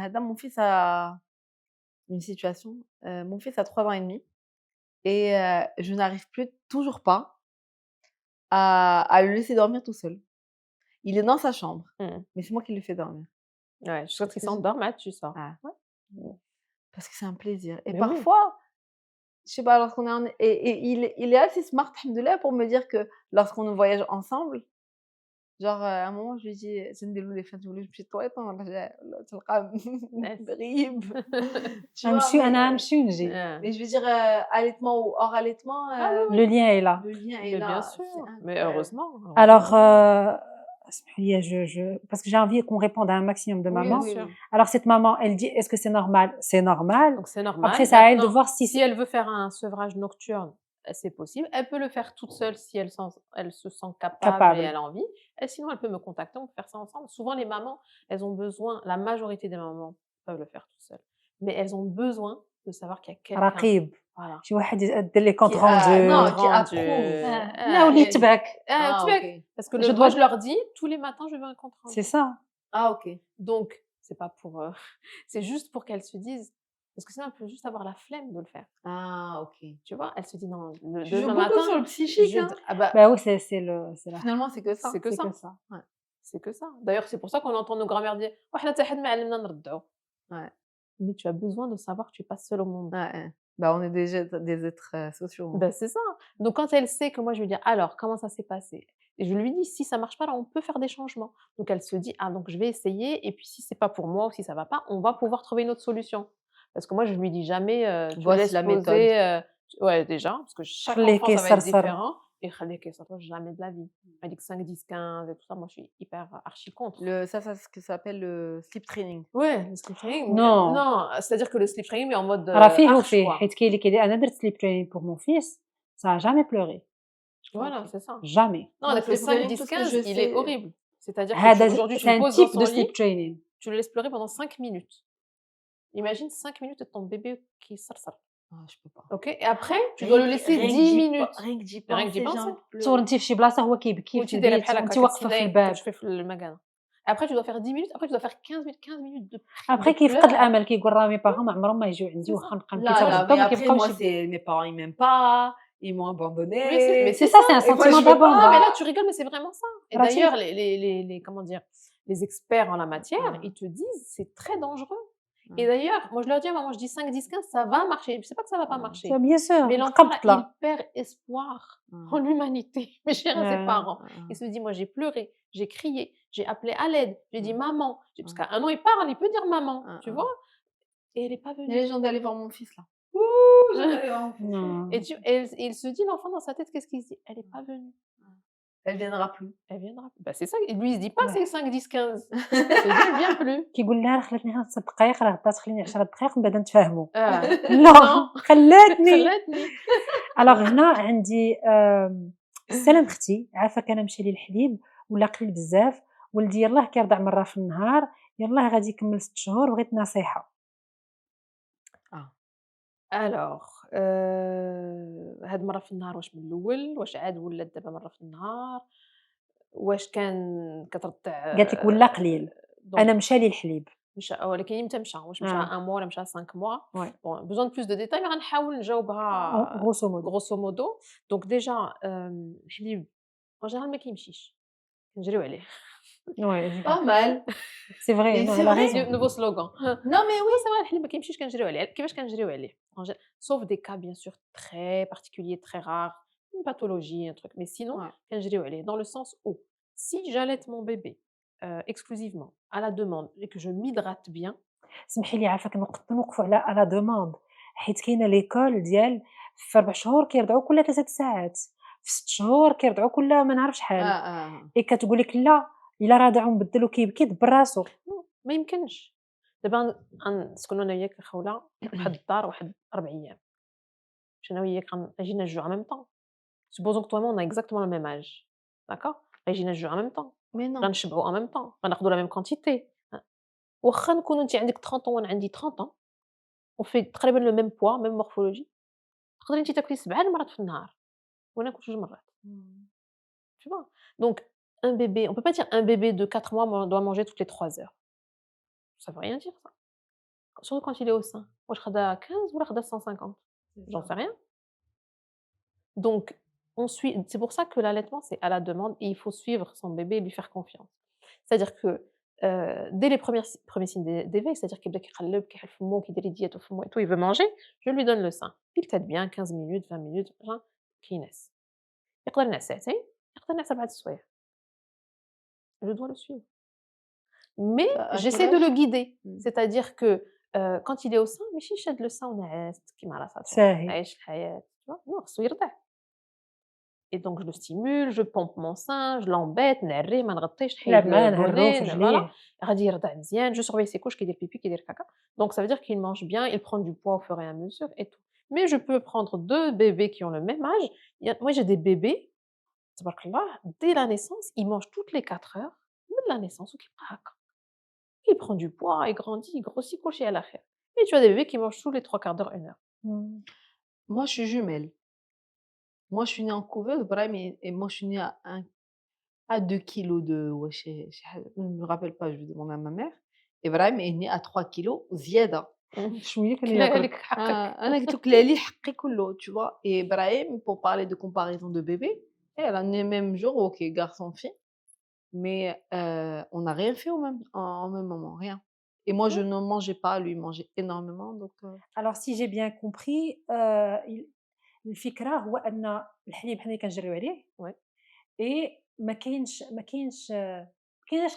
Hada, mon fils a une situation. Mon fils a 3 ans et demi et je n'arrive toujours pas à le laisser dormir tout seul. Il est dans sa chambre, mais c'est moi qui le fais dormir. Ouais, je qu'il s'endorme, tu sors. Ah. Parce que c'est un plaisir. Et Mais parfois, je sais pas, lorsqu'on est et il est assez smart, alhamdoulilah, pour me dire que lorsqu'on voyage ensemble, genre à un moment je lui dis سنديروا لي فات ولي نمشي للطواليط ونرجع تلقى غريب. Tu vois, نمشي ونجي. mais je veux dire allaitement ou hors allaitement, Le lien est là. le lien est Mais là. bien c'est sûr, mais incroyable. heureusement. Alors, اسمح لي, parce que j'ai envie qu'on réponde à un maximum de Oui, mamans. oui, sûr. oui. Alors cette maman, elle dit, est-ce que c'est normal? C'est normal. Donc c'est normal. Après, ça à elle de Maintenant, voir si si elle veut faire un sevrage nocturne, c'est possible. Elle peut le faire toute seule si elle se sent capable et elle a envie. Et sinon, elle peut me contacter, on peut faire ça ensemble. Souvent, les mamans, elles ont besoin, la majorité des mamans peuvent le faire toutes seules, mais elles ont besoin de savoir qu'il y a quelqu'un. رقيب. Voilà. شي واحد يدير لي كونت non, روندو. qui approuve. لا واللي يتبعك. ok. Parce que Je moi, dois- je leur dis, tous les matins, je veux un compte rendu. C'est ça. Ah ok. Donc, c'est pas pour, c'est juste pour qu'elles se disent, parce que sinon, elle peut juste avoir la flemme de le faire. Ah ok. Tu vois, elle se dit non, le Tu joues demain beaucoup matin, sur le psychique. je- Hein. ah bah, Bah oui, c'est la. Finalement, c'est que ça. c'est que ça. C'est que ça. D'ailleurs, c'est pour ça qu'on entend nos grands-mères dire وإحنا حتى حد ما علمنا نرضعوا. Ouais. Mais tu as besoin de savoir que tu es pas seule au monde. Ouais. Bah on est des êtres sociaux. Hein. Ben, c'est ça. Donc quand elle sait que moi je lui dis alors comment ça s'est passé, et je lui dis si ça marche pas là on peut faire des changements. Donc elle se dit ah donc je vais essayer et puis si c'est pas pour moi ou si ça va pas on va pouvoir trouver une autre solution. Parce que moi je lui dis jamais tu Voici laisses la poser, ouais déjà parce que chaque خليكي enfant ça va être صرصر. différent et خليكي صرصر, jamais de la vie. Elle dit que 5, 10, 15 et tout ça moi je suis hyper archi contre. Ça ce que ça s'appelle le sleep training. Ouais, le sleep training. Non. Non, c'est-à-dire que le sleep training mais en mode راه فيه arche, وفيه quoi. حيت كاين اللي كيدير انا درت سليب ترينينغ pour mon fils, ça a jamais pleuré. Voilà, c'est ça. Jamais. Non, avec le sleep training, 5, 10, tout ce que 15, je il sais- est horrible. C'est-à-dire هذا que aujourd'hui, tu c'est le un poses dans type son de lit, sleep training. tu le laisses pleurer pendant 5 minutes. Imagine 5 minutes de ton bébé qui sarsar. Ah, je peux pas. Ok. Et après, tu dois le laisser 10 minutes. Rien que d'y Rien que d'y penser, penser. j'ai envie de pleurer. تصور انت في شي بلاصه هو كيبكي Ou في tu délais البيت وانت واقفه في الباب. je fais le magasin. Après, tu dois faire 10 minutes. Après, tu dois faire 15 minutes de. ابخي de كيفقد pleurs. الامل كيقول راه مي باغون ما عمرهم ما يجيو عندي C'est واخا نبقى نبكي Là, حتى là, غدا mais ما après, كيبقاوش moi, c'est mes parents, ils m'aiment pas, ils m'ont abandonné. Mais C'est ça, c'est un Et moi, sentiment je veux pas. d'abandon. Non, mais là, tu rigoles, mais c'est vraiment ça. Et Rachid. d'ailleurs, comment dire, les experts en la matière, Ouais. ils te disent c'est très dangereux. Et d'ailleurs, moi je leur dis à maman, je dis 5, 10, 15, ça va marcher. C'est pas que ça va pas marcher. Bien sûr Mais l'enfant, là, تقبط il له. perd espoir en l'humanité. Mais cher à ses Ouais. parents. Il se dit, moi j'ai pleuré, j'ai crié, j'ai appelé à l'aide, j'ai dit maman. Parce qu'à 1 an, il parle, il peut dire maman, tu vois. Et elle n'est pas Il y a venue. les gens d'aller voir mon fils là. Non. Et il se dit, l'enfant dans sa tête, qu'est-ce qu'il se dit? Elle n'est pas venue. Elle viendra plus. Elle viendra plus. Bah, c'est ça. Et lui, il se dit pas Ouais. c'est 5, 10, 15. Il se dit, elle vient plus. كيقول لها راه خلاتني غير 5 دقايق راه بقات خليني 10 دقايق من بعد نتفاهموا. Ah. لا Non. خلاتني. خلتني. الوغ هنا عندي سلام اختي عافاك انا مشى لي الحليب ولا قليل بزاف ولدي يلاه كيرضع مره في النهار يلاه غادي يكمل 6 شهور بغيت نصيحه. Alors هاد مرة في النهار واش من الأول، واش عاد ولات دابا مرة في النهار، واش كان كترضع قالت لك ولا قليل انا مشى لي الحليب. مشى ولكن إمتى مشى؟ واش مشى 1 mois ولا مشى 5 mois؟ Ouais. Bon, besoin de plus de détails mais غنحاول نجاوبها grosso modo. grosso modo. Donc déjà الحليب en général ما كيمشيش، كنجريو عليه. Ouais, Pas mal. c'est vrai, Mais non, c'est elle a vrai. raison. Nouveau slogan. Non mais oui. C'est vrai الحليب ما كيمشيش كنجريو عليه. كيفاش كنجريو عليه؟ Sauf des cas bien sûr très particuliers, très rares, une pathologie, un truc. Mais sinon, كنجريو عليه dans le sens où si j'allaite mon bébé exclusivement à la demande et que je m'hydrate bien. سمحي لي عافاك نوقفوا على دوموند حيت كاينه ليكول ديال في 4 شهور كيرضعوا كل 3 ساعات، في 6 شهور كيرضعوا كل ما نعرف شحال. اي كتقول لك لا الا رضع ومبدل وكيبكي دبر راسو. ما يمكنش. دابا نسكنوا انا وياك الخوله واحد الدار واحد 4 ايام. باش انا وياك غنجي نجوع en même temps. Supposons que toi et moi on a exactement le même âge. D'accord? غيجينا نجوع en même temps. Mais non. غنشبعوا en même temps. غناخذوا la même quantité. واخا نكونوا انت عندك 30 ans وانا عندي 30 ans. On fait تقريبا le même poids, même morphologie. تقدري انت تاكلي 7 المرات في النهار وانا ناكل 2 مرات. Tu vois? Donc un bébé, on peut pas dire un bébé de 4 mois doit manger toutes les 3 heures. Ça veut rien dire ça. Surtout quand il est au sein. واش خدا 15 ولا خدا 150. J'en sais rien. Donc on suit, c'est pour ça que l'allaitement c'est à la demande et il faut suivre son bébé et lui faire confiance. C'est-à-dire que dès les premiers signes d'éveil, c'est-à-dire qu'il يقلب كيحل فمو كيدير يديته فمو et tout, il veut manger, je lui donne le sein. Il tète bien 15 minutes, 20 minutes, كينعس. يقدر ينعس ساعتين، يقدر ينعس 4 سوايع. Je dois le suivre. Mais j'essaie de le guider. C'est-à-dire que quand il est au sein, ماشي شاد le sein ونعس كيما راساتو عايش الحياة. Tu vois? Non, خصو يرضع. Et donc je le stimule, je pompe mon sein, je l'embête, نعريه ما نغطيش نحيد البورنين, voilà. غادي يرضع مزيان, je surveille ses couches كيدير pipi كيدير caca. Donc ça veut dire qu'il mange bien, il prend du poids au fur et à mesure et tout. Mais je peux prendre 2 bébés qui ont le même âge. Moi j'ai des bébés, تبارك الله, dès la naissance, ils mangent toutes les 4 heures, من la naissance وكيبقى هكا. Il prend du poids, il grandit, il grossit, كلشي على خير. Et tu as des bébés qui mangent tous les 3 quarts d'heure, 1 heure. Moi je suis jumelle. Moi, je suis née en couveuse, Brahim, et moi, je suis née à 2 kilos de... Ouais, je ne me rappelle pas, je vais demander à ma mère. Et Brahim est né à 3 kilos, زيادة. شويه كان ياكل. أنا قلت لك لي حقي كله, tu vois. Et Brahim, pour parler de comparaison de bébé, elle a né le même jour, ok, garçon-fille. Mais on n'a rien fait en même moment, rien. Et moi, je ne mangeais pas, lui, il mangeait énormément. Donc, Alors, si j'ai bien compris, الفكره هو ان الحليب حنا كنجريو عليه اي ما كاينش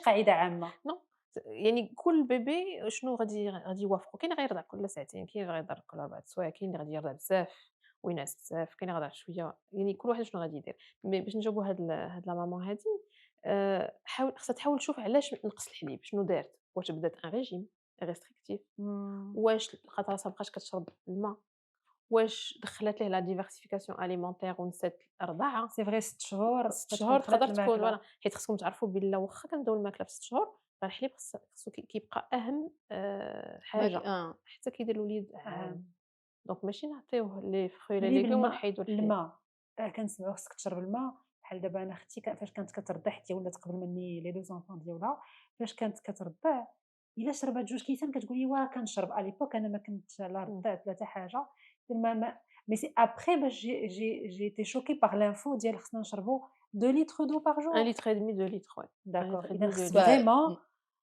قاعده عامه. نو يعني كل بيبي شنو غادي يوافقوا. كاين غيرضع كل ساعتين، كاين غيرضع كل 4 سوايع، كاين اللي غادي يرضع بزاف وينعس بزاف، كاين اللي غيرضع شويه. يعني كل واحد شنو غادي يدير. مي باش نجاوبوا هاد لا مامون هادي، خاصها تحاول تشوف علاش نقص الحليب، شنو دارت. واش بدات ان ريجيم ريستريكتيف، واش لقات راسها مابقاش كتشرب الماء، واش دخلت ليه لا ديفيرسيفيكاسيون اليمونتير ونسات الرضاعه. سي فري 6 شهور 6 شهور تقدر تكون فوالا. حيت خصكم تعرفوا بلا واخا كنبداو الماكله في 6 شهور، راه الحليب خصو كيبقى اهم حاجه حتى كيدير الوليد عام. دونك ماشي نعطيوه لي فخوي لي ليغوم ونحيدوا الماء. كنسمعوا خصك تشرب الماء. بحال دابا انا اختي فاش كانت كترضع حتى ولات قبل مني لي 2 زونفون ديالها، فاش كانت كترضع الا شربات 2 كيسان كتقول لي كنشرب. اليبوك انا ما كنت لا رضعت لا حتى حاجه. مي سي ابري باش جي ايتي شوكي باغ لانفو ديال خصنا نشربوا 2 لتر دو باغ جور. 1 litre et demi 2 litres. داكور. اذا خص فريمون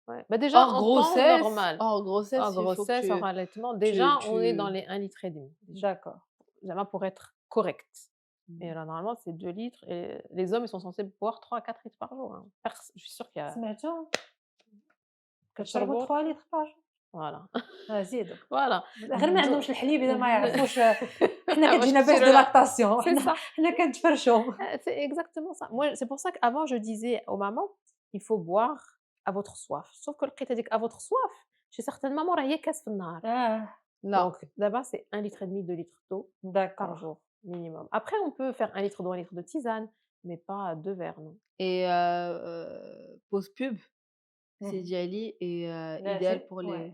Ouais. Bah, déjà, Hors en temps grossesse, normal, hors grossesse, en il faut grossesse, que hors allaitement, tu déjà, on est dans tu les 1,5 litre déjà. D'accord. Déjà pour être correct. Et Mmh. là, normalement, c'est 2 litres et les hommes, ils sont censés boire 3 à 4 litres par jour, hein. Je suis sûre qu'il y a سمعتوا؟ كتشربوا كتشربوا 3 لتر باج. voilà. زيدوا. Voilà. غير ما عندهمش الحليب إذا ما يعرفوش حنا واش كتجينا baisse كديروا de لها؟ lactation C'est ça. حنا كنتفرشوا. C'est exactement ça. Moi, c'est pour ça qu'avant, je disais aux mamans: «Il faut boire à votre soif». Sauf que لقيت هاديك à votre soif, chez certaines mamans راه هي كاس في النهار. là, Donc là-bas, c'est 1,5 litre, 2 litres d'eau par D'accord. jour minimum. Après, on peut faire 1 litre d'eau, 1 litre de tisane, mais pas 2 verres, non. et pause pub, c'est Mmh. Djali et Là, idéal c'est pour ouais, les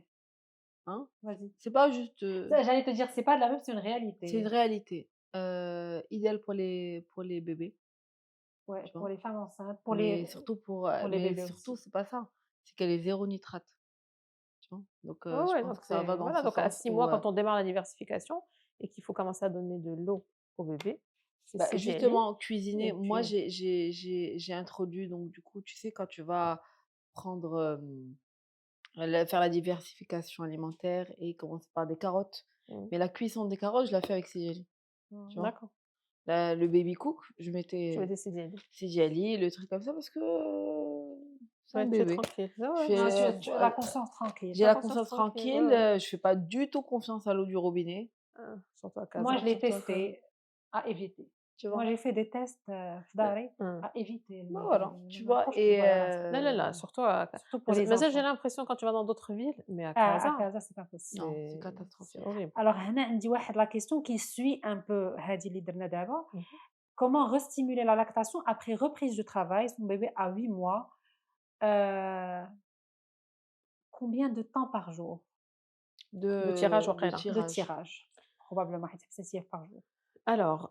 hein? vas-y. C'est pas juste, Ça, j'allais te dire, c'est pas de la même, c'est une c'est une réalité. réalité. Idéal pour les bébés, Ouais, tu pour vois? les femmes enceintes, Mais pour les bébés surtout, aussi. c'est pas ça, c'est qu'elle est zéro nitrate, tu vois? Donc Ouais, je ouais, pense donc que ça va c'est dans voilà, ce donc à sens 6 où, mois, quand on démarre la diversification et qu'il faut commencer à donner de l'eau au bébé, c'est bah, Sidi Ali justement cuisiner, et moi puis j'ai introduit donc du coup, tu sais quand tu vas prendre, faire la diversification alimentaire et commencer par des carottes. mmh, Mais la cuisson des carottes, je la fais avec Céleri, tu vois? d'accord, Le baby cook, je tu mettais mettais Sidi Ali. Cégali, le truc comme ça parce que, c'est un Ouais, tu es bébé. tranquille. Ouais, Je ouais, Non, bien fais, sûr. tu as la conscience tranquille. j'ai La la conscience conscience tranquille, ouais, tranquille, ouais. je fais pas du tout confiance à l'eau du robinet, Surtout à Moi, Casa. je l'ai surtout à Casa, testé à éviter. tu Moi, vois? j'ai fait des tests في Heu, داري mmh. à éviter Bah, الماء voilà, البارد. tu ما vois? نروحوش Et نطيبوا على راسنا. Là, là, là, surtout à Ca Surtout pour les mais ça, j'ai enfants. l'impression quand tu vas dans d'autres villes, mais à À Casa, Casa, c'est pas possible. non, c'est c'est catastrophique. horrible. Alors هنا عندي واحد la question qui suit un peu هذه اللي درنا دابا. Mmh mh. Comment restimuler la lactation après reprise du travail? Son bébé a 8 mois. Heu, combien de temps par jour De tirage De وقيلة. de tirage. tirage? Probablement حيت حساسية par jour. Alors,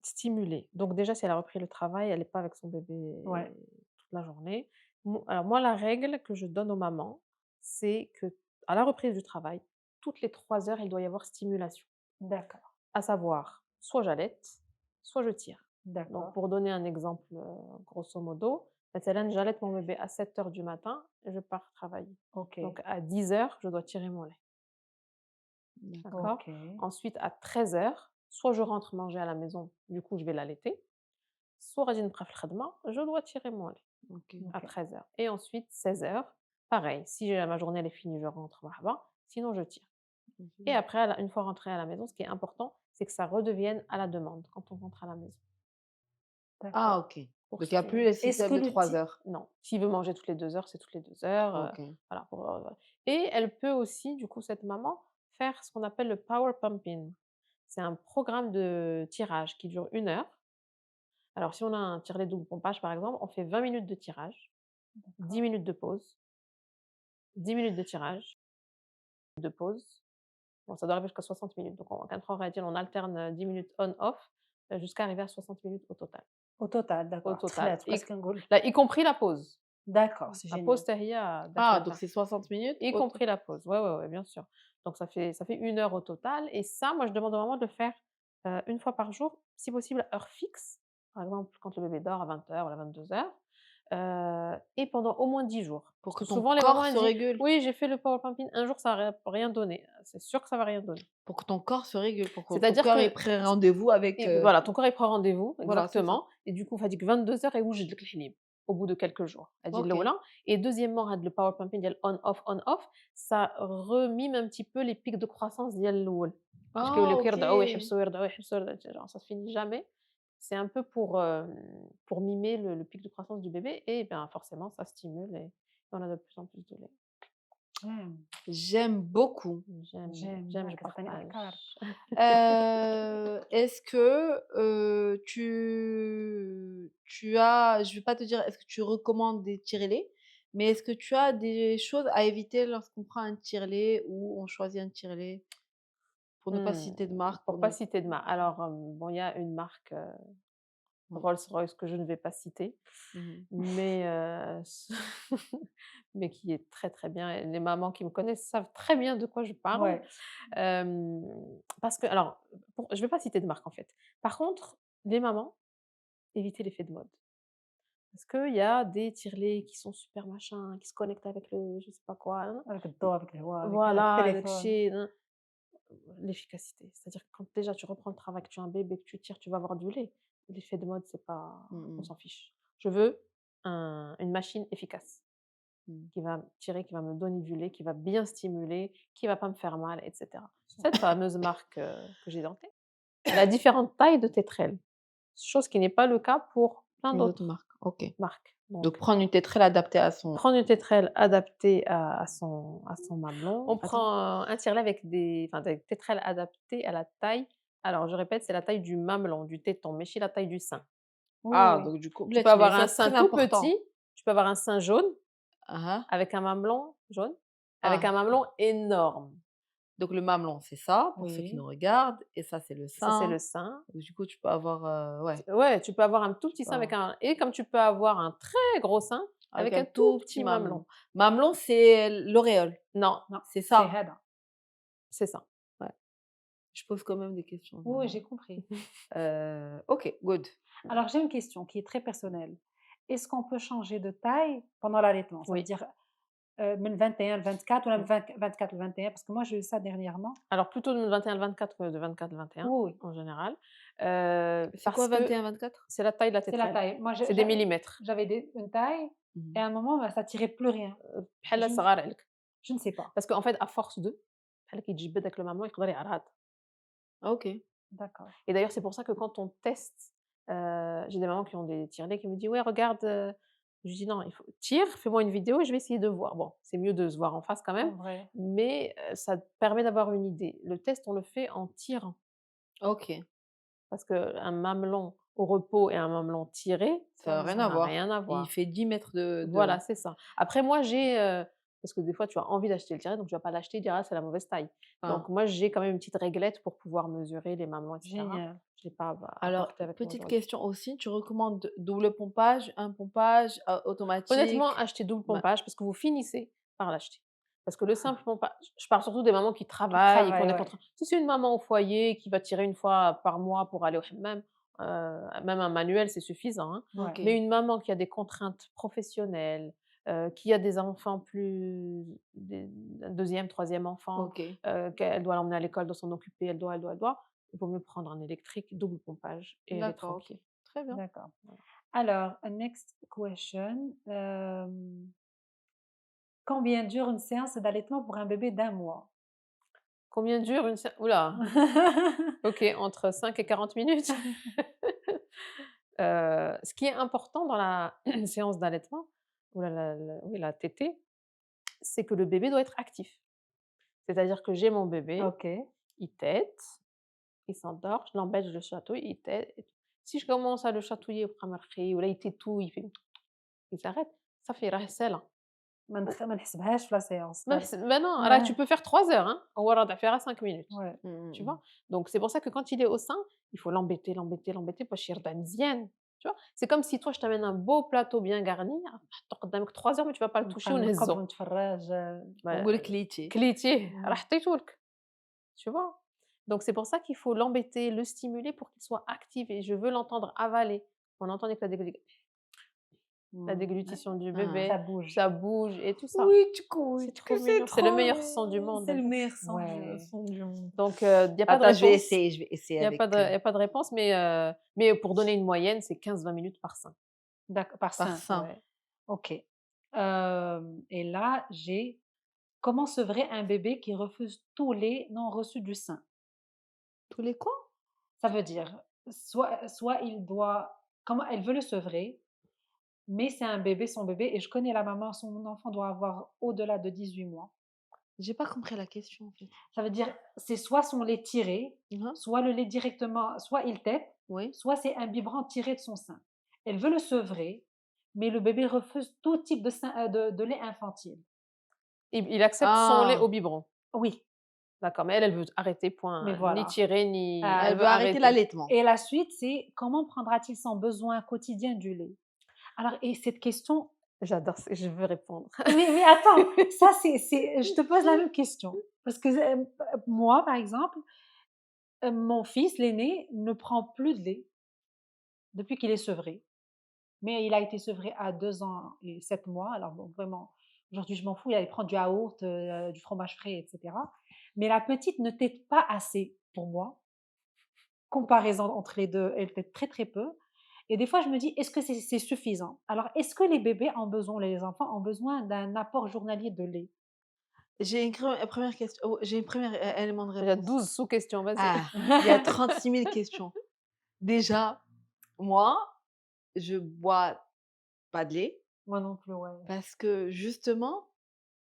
stimuler. Donc déjà, si elle a repris le travail, elle est pas avec son Ouais, bébé toute la journée. Alors moi, la règle que je donne aux mamans, c'est qu'à la reprise du travail, toutes les 3 heures, il doit y avoir stimulation. d'accord, À savoir, soit j'allaite, soit je tire. Donc d'accord. pour donner un exemple, grosso modo, مثلًا j'allaite mon bébé à 7 heures du matin et je pars travailler. OK, Donc à 10 heures, je dois tirer mon lait. D'accord, D'accord? OK, Ensuite à 13 heures, soit je rentre manger à la maison, du coup je vais l'allaiter, soit غادي نبقى في الخدمة, je dois tirer mon lait OK. à OK. 13 heures. Et ensuite 16 heures, pareil, si ma journée elle est finie, je rentre مرحبا, sinon je tire. Et après une fois rentrée à la maison, ce qui est important, c'est que ça redevienne à la demande quand on rentre à la maison Ah D'accord. OK. pour Donc il y a plus le stimuler. Est-ce système que de le 3 ti heures. Non, s'il veut manger toutes les 2 heures, c'est toutes les 2 heures, OK. voilà voilà. Et elle peut aussi, du coup, cette maman, faire ce qu'on appelle le power pumping. C'est un programme de tirage qui dure 1 heure. Alors si on a un tire-lait double pompage, par exemple, on fait 20 minutes de tirage, 10 d'accord, minutes de pause, 10 minutes de tirage, de pause. Bon, ça doit arriver jusqu'à 60 minutes. Donc en 4 heures, on alterne, 10 minutes on-off, jusqu'à arriver à 60 minutes au total. au total, Au d'accord. total, تخلات بقيت كنقول là, y compris la pause. d'accord, c'est La génial. pause حتى هي Ah داخلة donc فيها. c'est 60 minutes Y compris la pause. Ouais, ouais, ouais, bien sûr. Donc ça fait 1 heure au total et ça, moi, je demande aux mamans de le faire, 1 fois par jour, si possible à heure fixe. Par exemple, quand le bébé dort à 20 heures ou à 22 heures, et pendant au moins 10 jours. pour Parce que que ton souvent les mamans, corps elles se disent: régule, «Oui, j'ai fait le power pumping un jour, ça a rien donné». C'est sûr que ça va rien donner. pour que ton corps se régule, pour que ton C'est-à-dire corps ait que pris rendez-vous avec, et voilà, ton corps, il prend rendez-vous, voilà, c'est ça. exactement et du coup, فهاديك 22 heures يوجد لك الحليب au bout de quelques jours. هادي OK. الأولى et deuxièmement هاد le power pumping ديال on off, ça remime un petit peu les pics de croissance ديال الأول. باش Ah كيوليو OK. يرضعوا يحبسوا يرضعوا يحبسوا genre ça se finit jamais. C'est un peu pour mimer le pic de croissance du bébé et ben, forcément ça stimule et on a de plus en plus de lait. J'aime beaucoup. J'aime, je كتعطيني partage. أفكار. Est-ce que, tu as je vais pas te dire est-ce que tu recommandes des tire-lait, mais est-ce que tu as des choses à éviter lorsqu'on prend un tire-lait ou on choisit un tire-lait? Pour ne pas citer de marque, Pour pour pas ne citer de marque. Alors, bon, il y a une marque, ouais. Rolls-Royce que je ne vais pas citer, Mmh. mais mais qui est très, très bien et les mamans qui me connaissent savent très bien de quoi je parle. Ouais, Hem, parce que alors, je vais pas citer de marque, en fait. Par contre, les mamans, évitez l'effet de mode. Parce qu'il y a des tire-laits qui sont super machin, qui se connectent avec le je sais pas quoi, hein. avec الضوء avec الهواء avec Voilà, داك التليفون. الشيء, l'efficacité. C'est-à-dire que quand déjà tu reprends le travail, que tu as un bébé, que tu tires, tu vas avoir du lait. L'effet de mode, c'est pas on s'en fiche. Je veux une machine efficace qui va me tirer, qui va me donner du lait, qui va bien stimuler, qui va pas me faire mal, et cetera. Cette fameuse marque, que j'ai en tête, elle a différentes tailles de tétrelles, chose qui n'est pas le cas pour plein Les autres d'autres marques, OK. marques. Donc prendre une tétrelle adaptée à son Prendre une tétrelle adaptée à son mamelon. On Attends. prend un tire-lait avec des tétrelles adaptées à la taille. Alors je répète, c'est la taille du mamelon, du téton, mais chez la taille du sein. Oui, Ah oui. donc du coup Tu peux avoir un ça, sein très tout important. petit, tu peux avoir un sein jaune Ah avec un mamelon jaune, avec un Ah. mamelon énorme. Donc le mamelon, c'est ça, pour ceux qui Oui. nous regardent et ça, c'est le Ça, c'est sein. le sein. Donc du coup, tu peux avoir, ouais, Ouais, tu peux avoir un tout petit sein avec peux et comme tu peux avoir un très gros sein avec un tout petit mamelon. Mamelon, c'est l'auréole, Non, Non, c'est c'est ça? هذا. c'est ça. Je pose quand même des questions. Oui, j'ai compris. OK, good. Alors, j'ai une question qui est très personnelle. Est-ce qu'on peut changer de taille pendant l'allaitement? Ça veut Oui. dire من 21 ل 24 ou même 24 le 21 parce que moi j'ai eu ça dernièrement. Alors plutôt de 21 le 24 que de 24 le 21 Oui, oui, en général, C'est quoi parce que 21-24? c'est la taille de la c'est la tétrelle. taille. Moi C'est des millimètres. j'avais une taille et à un moment bah, ça tirait plus rien. بحال Je, صغار عليك. je ne sais pas. Parce qu'en fait à force de بحال كيتجبد داك le mamelon يقدر يعرض. OK. D'accord. Et d'ailleurs c'est pour ça que quand on teste, j'ai des mamans qui ont des tire-laits qui me disent: «Ouais regarde», je lui dis: «Non, il faut tire, fais-moi une vidéo et je vais essayer de voir». Bon, c'est mieux de se voir en face quand En même, vrai. mais ça te permet d'avoir une idée. Le test, on le fait en tirant. OK. Parce qu'un mamelon au repos et un mamelon tiré, Ça n'a rien à n'a voir. rien à Il voir. fait 10 mètres de Voilà, c'est ça. Après moi j'ai, parce que des fois tu as envie d'acheter le tire-lait, donc tu vas pas l'acheter et dire: «Ah c'est la mauvaise taille». Donc Ah. moi j'ai quand même une petite réglette pour pouvoir mesurer les mamelons, et cetera. Génial. Je l'ai pas Alors, apporté avec moi petite aujourd'hui. question aussi, tu recommandes double pompage, un pompage, automatique? Honnêtement, achetez double Ouais. pompage parce que vous finissez par l'acheter. Parce que le simple pompage, je parle surtout des mamans qui travaillent et qui ont des ouais. contraintes. Si c'est une maman au foyer qui va tirer une fois par mois pour aller au hammam, même un manuel, c'est suffisant, hein. Ouais. OK. Mais une maman qui a des contraintes professionnelles, qui a des enfants un 2e, 3e enfant, OK. qu'elle doit l'emmener à l'école, doit s'en occuper, elle doit, il vaut mieux prendre un électrique, double pompage et elle est D'accord, OK. tranquille. Très bien. D'accord. Alors, next question. Combien dure une séance d'allaitement pour un bébé d'1 mois? Combien dure une sé ouh là! OK, entre 5 et 40 minutes. Ce qui est important dans la séance d'allaitement ou la tétée, c'est que le bébé doit être actif. C'est-à-dire que j'ai mon bébé, Ok. il tète, il s'endort, je l'embête, je le chatouille, il tète et tout. Si je commence à le chatouiller ou là il tétouille, il s'arrête, ça fait راه سالة. ما نحسبهاش في لا séance. Ben non, là tu peux faire 3 heures, hein. هو راه ضعفها 5 minutes. Ouais. Tu vois? Donc c'est pour ça que quand il est au sein, il faut l'embêter باش يرضع مزيان, tu vois? C'est comme si toi je t'amène un beau plateau bien garni, تحطه قدامك 3 heures mais tu vas pas le toucher نبقى نرقب ونهزه. ونتفرج. Bah, نقول لك ليتي. كليتيه راه حطيته لك, tu vois? Donc c'est pour ça qu'il faut l'embêter, le stimuler pour qu'il soit actif et je veux l'entendre avaler. On entend avec la déglutition du bébé, Ça bouge. ça bouge et tout ça. Oui, tu couilles. C'est trop mignon, c'est le meilleur son du monde. C'est le meilleur son, Ouais. son du monde. Donc il y a pas de Attends, je vais réponse. essayer, je vais essayer Il y a avec pas de il y a pas de réponse, mais pour donner une moyenne, c'est 15-20 minutes par sein. D'accord, par par sein. sein. Ouais. Ok. Et là, j'ai comment sevrer un bébé qui refuse tous les non reçus du sein. Tous les quoi? Ça veut dire, soit il doit, comment elle veut le sevrer, mais c'est un bébé, son bébé, et je connais la maman, son enfant doit avoir au-delà de 18 mois. J'ai pas compris la question en fait. Ça veut dire, c'est soit son lait tiré, Mhm. soit le lait directement, soit il tète, Oui. soit c'est un biberon tiré de son sein. Elle veut le sevrer, mais le bébé refuse tout type de lait infantile. Il accepte son lait Ah. au biberon. Oui, D'accord, mais elle veut arrêter, point. mais Ni voilà. tirer, ni Elle veut arrêter l'allaitement. Et la suite, c'est comment prendra-t-il son besoin quotidien du lait? Alors, et cette question, J'adore, je veux répondre. mais attends, ça je te pose la même question. Parce que moi, par exemple, mon fils, l'aîné, ne prend plus de lait depuis qu'il est sevré. Mais il a été sevré à 2 ans et 7 mois. Alors bon, vraiment, aujourd'hui, je m'en fous. Il allait prendre du yaourt, du fromage frais, et cetera. Mais la petite ne tète pas assez pour moi. Comparaison entre les 2, elle tète très, très peu. Et des fois, je me dis: «Est-ce que c'est suffisant?» Alors, est-ce que les bébés ont besoin, les enfants ont besoin d'un apport journalier de lait? J'ai une première question. Oh, j'ai une première élément de Il y a réponse. 12 sous-questions, vas-y. Ah, il y a 36 000 questions. Déjà, moi, je bois pas de lait Moi non plus, ouais. parce que justement,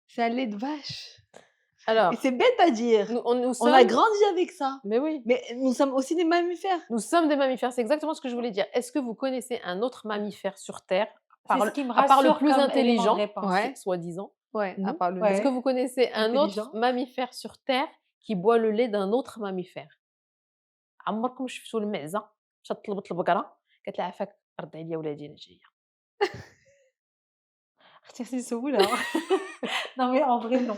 c'est un lait de vache. Et Alors, c'est bête à dire. nous On a sommes... grandi avec ça. Mais oui, Mais nous sommes aussi des mammifères. nous sommes des mammifères, c'est exactement ce que je voulais dire. Est-ce que vous connaissez un autre mammifère sur Terre, C'est ce qui me à part le rassure plus comme élément de intelligent, réponse. Ouais. soi-disant, Ouais, à nous? part le Ouais. Est-ce que vous connaissez un autre Intelligent. mammifère sur Terre qui boit le lait d'un autre mammifère؟ عمركم شفتوا المعزة مشات طلبت البقرة قالت لها عافاك رضعي لي ولادي انا جاية؟ اختي سي سهولة. Non mais en vrai non.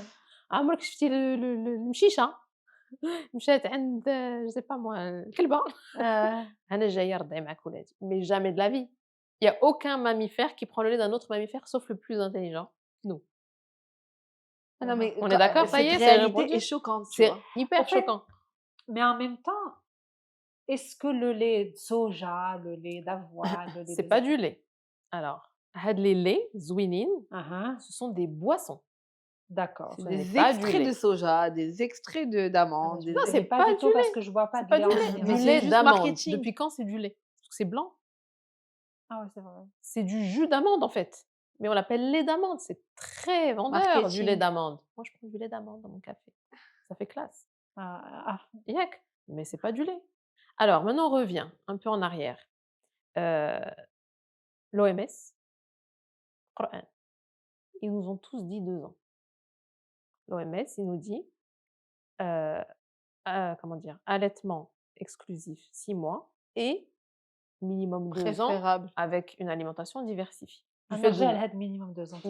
عمرك شفتي المشيشة مشات عند je sais pas moi الكلبة أنا جاية رضعي معاك ولادي. Mais jamais de la vie. Il y a aucun mammifère qui prend le lait d'un autre mammifère sauf le plus intelligent, nous. Ah non, mais On est d'accord, ça y cette est, c'est réalité répondu? est choquante, tu C'est vois. hyper En fait, choquant. mais en même temps, est-ce que le lait de soja, le lait d'avoine, le lait C'est des pas du lait. Alors, هاد les laits زوينين, Ah, ce sont des boissons. d'accord. C'est Ce n'est des pas du extraits de lait. soja, des extraits d'amandes. Je Non, ne c'est sais pas pas du du tout parce lait. que je bois pas C'est de pas lait du en lait. général. Mais Du c'est lait juste d'amande. marketing. Depuis quand c'est du lait? Parce que c'est blanc. Ah ouais, c'est vrai. C'est du jus d'amande en fait. Mais on l'appelle lait d'amande. C'est très vendeur du lait Marketing. d'amande. Moi, je prends du lait d'amande dans mon café. Ça fait classe. Ah, Yak. Mais c'est pas du lait. Alors, maintenant, on revient un peu en arrière. L'OMS, Coran, ils nous ont tous dit 2 ans. L'OMS, il nous dit, euh, comment dire, allaitement exclusif 6 mois et minimum 2 ans Préférable. avec une alimentation diversifiée. Du أنا fait رجع de... لهاد minimum 2 ans.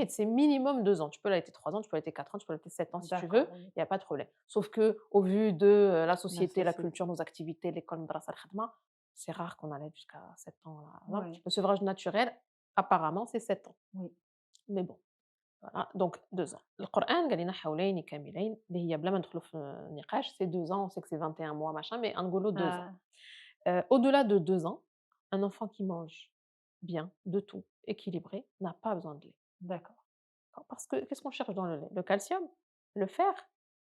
C'est minimum 2 ans. Tu peux l'allaiter 3 ans, tu peux l'allaiter 4 ans, tu peux l'allaiter 7 ans si tu veux, D'accord, oui. il n'y a pas de problème. Sauf que au vu de la société, la société. culture, nos activités, l'école, madrasa, al-khadma, c'est rare qu'on allaite jusqu'à 7 ans. Là. Ouais. Le sevrage naturel, apparemment, c'est 7 ans. Oui. Mais bon. Voilà. Donc 2 ans. Le Coran قال لنا حولين كاملين اللي هي بلا ما ندخلوا في النقاش c'est 2 ans, on sait que c'est 21 mois machin mais نقولوا 2 ans. Au-delà de 2 ans, un enfant qui mange bien, de tout, équilibré, n'a pas besoin de lait. D'accord. Parce que qu'est-ce qu'on cherche dans le lait? Le calcium, le fer.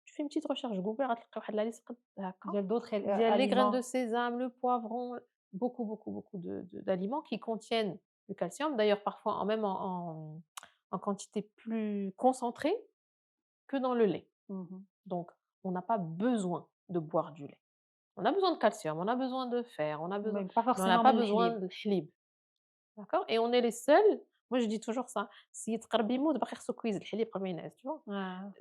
Tu fais une petite recherche Google, غتلقى واحد la liste هكا Il y a d'autres ديال les graines de aliments. sésame, le poivron, beaucoup d'aliments qui contiennent du calcium. D'ailleurs, parfois même en quantité plus concentrée que dans le lait. Donc, on n'a pas besoin de boire du lait. On a besoin de calcium, on a besoin de fer, on a besoin, Mais pas mais on n'a forcément pas من besoin الحليب. dehlib. D'accord? Et on est les seuls. Moi, je dis toujours ça. Si يتقرب يموت باقي خصو كويز الحليب قبل ما ينعس, tu vois?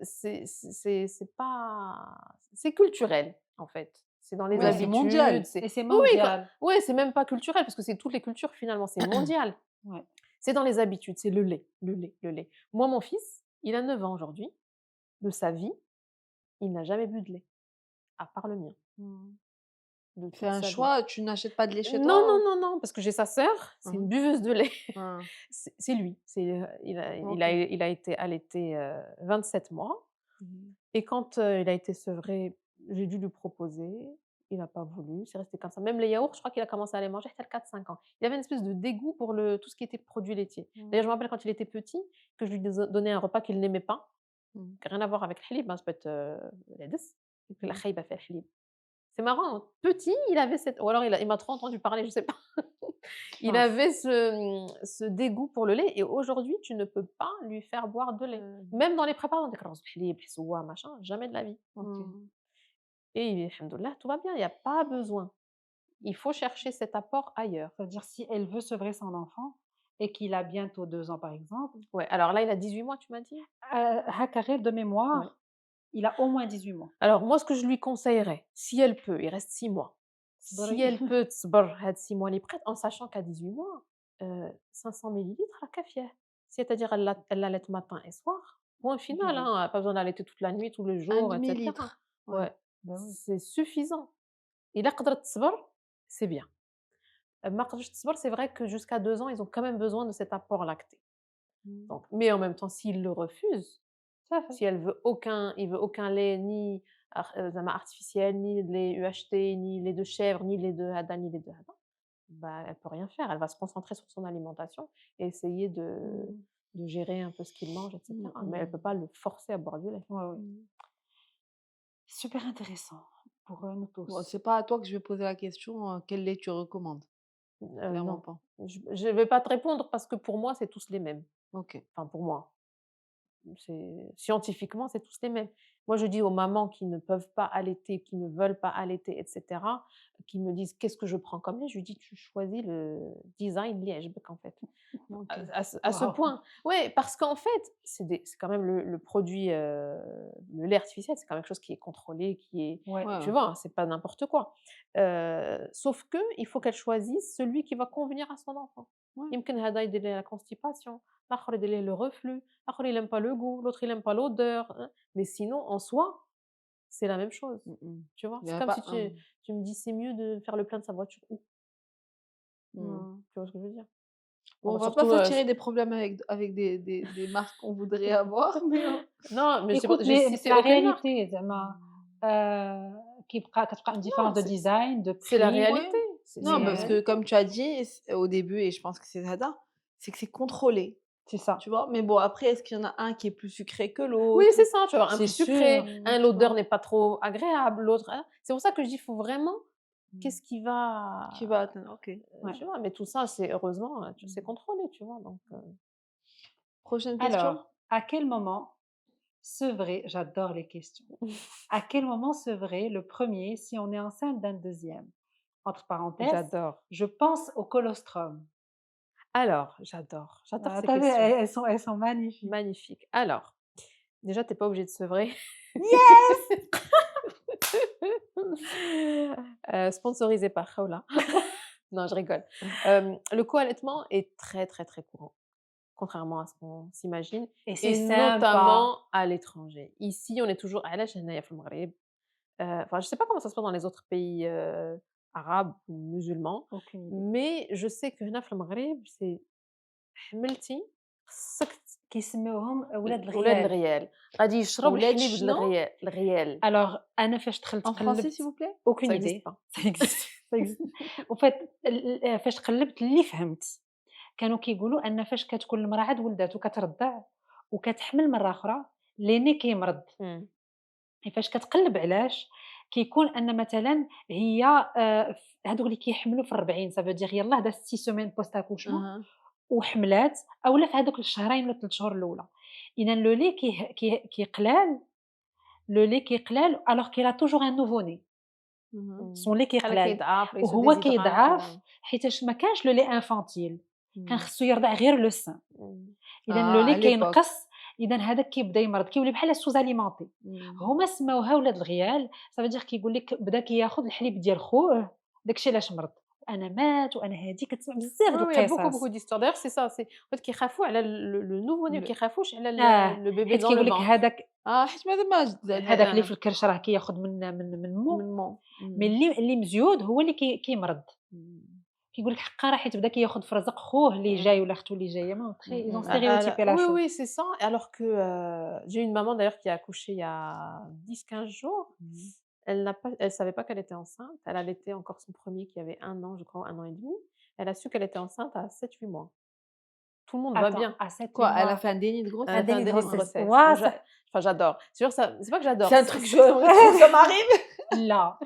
C'est pas, c'est culturel en fait. C'est dans les Ouais, c'est mondial. habitudes. Et c'est Oui, mondial. ouais, c'est même pas culturel parce que c'est toutes les cultures finalement. C'est mondial. Ouais. C'est dans les habitudes. C'est le lait, le lait, le lait. Moi, mon fils, il a 9 ans aujourd'hui. De sa vie, il n'a jamais bu de lait, à part le mien. De toute Fais un sa vie. choix, tu n'achètes pas de lait chez Non, toi? non, parce que j'ai sa sœur, c'est une buveuse de lait. Ah. C'est lui. Il a été allaité 27 mois. Et quand il a été sevré, j'ai dû lui proposer. Il n'a pas voulu. C'est resté comme ça. Même les yaourts, je crois qu'il a commencé à les manger à 4-5 ans. Il avait une espèce de dégoût pour tout ce qui était produits laitiers. D'ailleurs, je me rappelle quand il était petit, que je lui donnais un repas qu'il n'aimait pas. Rien à voir avec le halib, ça peut être l'edis. Et puis la khaïba fait le halib. C'est marrant, hein. Petit, il avait cette... Ou alors il m'a trop entendu parler, je sais pas. Il avait ce dégoût pour le lait et aujourd'hui, tu ne peux pas lui faire boire de lait. Même dans les préparants, machin, jamais de la vie. Et alhamdoulilah, tout va bien, il n'y a pas besoin. Il faut chercher cet apport ailleurs. C'est-à-dire si elle veut sevrer son enfant et qu'il a bientôt 2 ans par exemple. Ouais, alors là, il a 18 mois, tu m'as dit? هكا غير de mémoire, Ouais. il a au moins 18 mois. Alors moi, ce que je lui conseillerais, si elle peut, il reste 6 mois. Si elle peut تصبر هاد 6 mois اللي بقات, en sachant qu'à 18 mois, 500 millilitres à kafia. C'est-à-dire elle l'allaite matin et soir. Point final, hein, elle n'a pas besoin d'allaiter toute la nuit, tout le jour, Un etc. demi-litre. Ouais, Bah oui. c'est suffisant. إلا قدرت تصبر, c'est bien. ما قدرتش تصبر c'est vrai que jusqu'à 2 ans, ils ont quand même besoin de cet apport lacté. Mmh. Donc mais en même temps, s'il le refuse, صافي si il veut aucun lait ni زعما artificiel, ni lait UHT, ni lait de chèvre, ni lait de hada, ni lait de hada, bah, elle peut rien faire. Elle va se concentrer sur son alimentation et essayer de gérer un peu ce qu'il mange et cetera. Mais elle peut pas le forcer à boire du lait. Ouais, ouais. Mmh. Super intéressant pour nous Bon, tous. c'est pas à toi que je vais poser la question, quel lait tu recommandes? Clairement Non, pas. je vais pas te répondre parce que pour moi, c'est tous les mêmes. OK. Enfin pour moi. Scientifiquement, c'est tous les mêmes. Moi, je dis aux mamans qui ne peuvent pas allaiter, qui ne veulent pas allaiter, et cetera, qui me disent: «Qu'est-ce que je prends comme lait?» Je lui dis: «Tu choisis le design lait يعجبك» en fait. OK. À ce Waouh! point. Ouais, parce qu'en fait, c'est quand même le produit, le lait artificiel, c'est quand même quelque chose qui est contrôlé, qui est Ouais. Ouais, tu ouais. vois? Hein, c'est pas n'importe quoi. Sauf qu'il faut qu'elle choisisse celui qui va convenir à son enfant. Ouais. يمكن هذا يدير ليه la constipation, l'autre يدير ليه le reflux, l'autre il aime pas le goût, l'autre il aime pas l'odeur, mais sinon en soi, c'est la même chose, Mmh mh. tu vois? Il y C'est en a comme pas si un. tu me dis: «C'est mieux de faire le plein de sa voiture où?» Mmh. Tu vois ce que je veux dire? Bon, Bon, on bah, va pas surtout, s'attirer des problèmes avec des marques qu'on voudrait avoir, mais non, mais Écoute, j'ai mais cité la aucune marque. réalité زعما كتبقى une différence de Non, design, de c'est la prix. ouais. réalité. Non, C'est la Mais parce que réalité. comme tu as dit au début et je pense que c'est Zada, c'est que c'est contrôlé, c'est ça. tu vois? Mais bon, après, est-ce qu'il y en a un qui est plus sucré que Oui, l'autre? c'est ça, tu vas avoir un C'est plus sûr. sucré, un Tu l'odeur vois? n'est pas trop agréable, l'autre, hein. C'est pour ça que je dis: «Faut vraiment Mmh. qu'est-ce qui va, Qui va atteindre? OK. Ouais. tu vois?» Mais tout ça, c'est heureusement, c'est Mmh. contrôlé, tu vois? Donc Prochaine question? Alors, à quel moment sevrer j'adore les questions. À quel moment sevrer le premier si on est enceinte d'un deuxième? Entre parenthèses, j'adore. je pense au colostrum. Alors, j'adore Ah, ces tu vu, questions. elles sont magnifiques. Magnifique. Alors, déjà, tu es pas obligé de sevrer. Yes! Sponsorisé par Khawla. Non, je rigole. Le co-allaitement est très, très, très courant, contrairement à ce qu'on s'imagine Et c'est et sympa. notamment à l'étranger. Ici, on est toujours علاش هنايا في المغرب enfin, je sais pas comment ça se passe dans les autres pays, arabes ou musulmans, Aucune idée. mais je sais que هنا في المغرب c'est حملتي خصك كيسميوهم ولاد ولاد الغيال. الغيال، غادي يشرب ولاد الحليب د شنو؟ الغيال. Alors أنا فاش دخلت En français, قلبت s'il vous plaît? aucune Ça existe idée. pas. Ça existe, ça existe. Au fait فاش قلبت اللي فهمت كانوا كيقولوا أن فاش كتكون المرأة عاد ولدات وكترضع وكتحمل مرة أخرى ليني كيمرض. إمم. فاش كتقلّب علاش، كيكون أن مثلًا هي هادوك اللي كيحملوا في ال40 ça veut dire يلاه دازت 6 semaines post accouchement أها. وحملات أولا في هادوك الشهرين ولا 3 شهور الأولى، إذًا لو لي كيقلال لو لي كيقلال alors qu'il a toujours un nouveau-né اهم. son lait بحال كيقلال كيضعف ولا se وهو déshydrate كيضعف ولا حيتاش ما كانش لو lait infantile كان إمم. خصو يرضع غير le sein إمم. إذًا لو À lait l'époque. كينقص إذًا هذاك كيبدا يمرض كيولي بحال sous alimenté. إمم. هما سماوها ولاد الغيال ça veut dire كيقول لك بدا كياخذ الحليب ديال خوه داك الشيء علاش مرض وانا مات وانا هادي كتسمع بزاف د Oui, oui, il y a beaucoup, القصص beaucoup d'histoires. D'ailleurs, c'est ça, c'est en fait كيخافوا على le nouveau-né ل- وكيخافوش على le bébé حيت dans le كيقول لك ventre. هذاك حيت مازال ما هذاك اللي في الكرش راه كياخذ من مو من مو. مي اللي مزيود هو اللي كيمرض كيقول لك حقا راه حيت بدا كياخذ في رزق خوه اللي جاي ولا اختو اللي جايه ما تخي ils ont stéréotypé la Oui, chose. oui, c'est ça. Alors que j'ai une maman d'ailleurs qui a accouché il y a 10-15 jours. Elle savait pas qu'elle était enceinte. Elle allaitait encore son premier qui avait 1 an, je crois, 1 an et demi. Elle a su qu'elle était enceinte à 7-8 mois. Tout le monde va Attends, bien. à 7 Quoi, elle a mois fait un déni de Elle grossesse? a fait un déni de déni de grossesse. grossesse. Ouah, Moi, ça- enfin, j'adore. C'est pas que j'adore. C'est un truc que j'aimerais trop que ça m'arrive. لا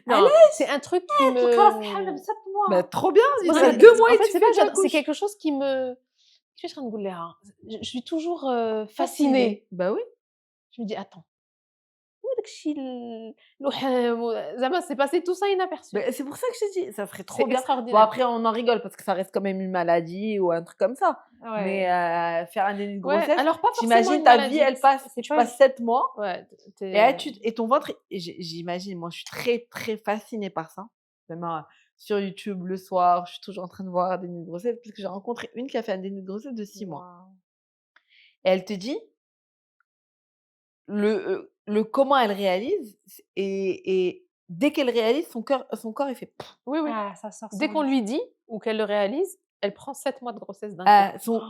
Non, c'est un truc qui خلاص حامله ب me 7 mois. Bah, trop bien, il Moi, reste c'est 2 mois en et fait, tu c'est fais pas que tu j'adore, c'est accouches. quelque chose qui me كيفاش غنقولها؟ Je suis toujours, Fascinée. fascinée. Bah oui. Je me dis: «Attends, où est داك الشي الوحام زعما c'est passé tout ça inaperçu». Bah, c'est pour ça que je te dis, ça serait trop C'est bien. Bon, extraordinaire. après, on en rigole parce que ça reste quand même une maladie ou un truc comme ça. Ouais. Mais faire un déni de Ouais, grossesse, alors pas forcément t'imagines une ta maladie, vie, elle passe, c'est tu pas passes 7 mois ouais, et, là, et ton ventre, et j'imagine, moi je suis très très fascinée par ça. Vraiment, sur YouTube le soir, je suis toujours en train de voir un déni de grossesse parce que j'ai rencontré une qui a fait un déni de grossesse de 6 mois. Waouh. Et elle te dit, le comment elle réalise et dès qu'elle réalise, son corps il fait oui, oui. Ah, ça sort Dès sans qu'on lui. lui dit, ou qu'elle le réalise, elle prend 7 mois de grossesse d'un coup.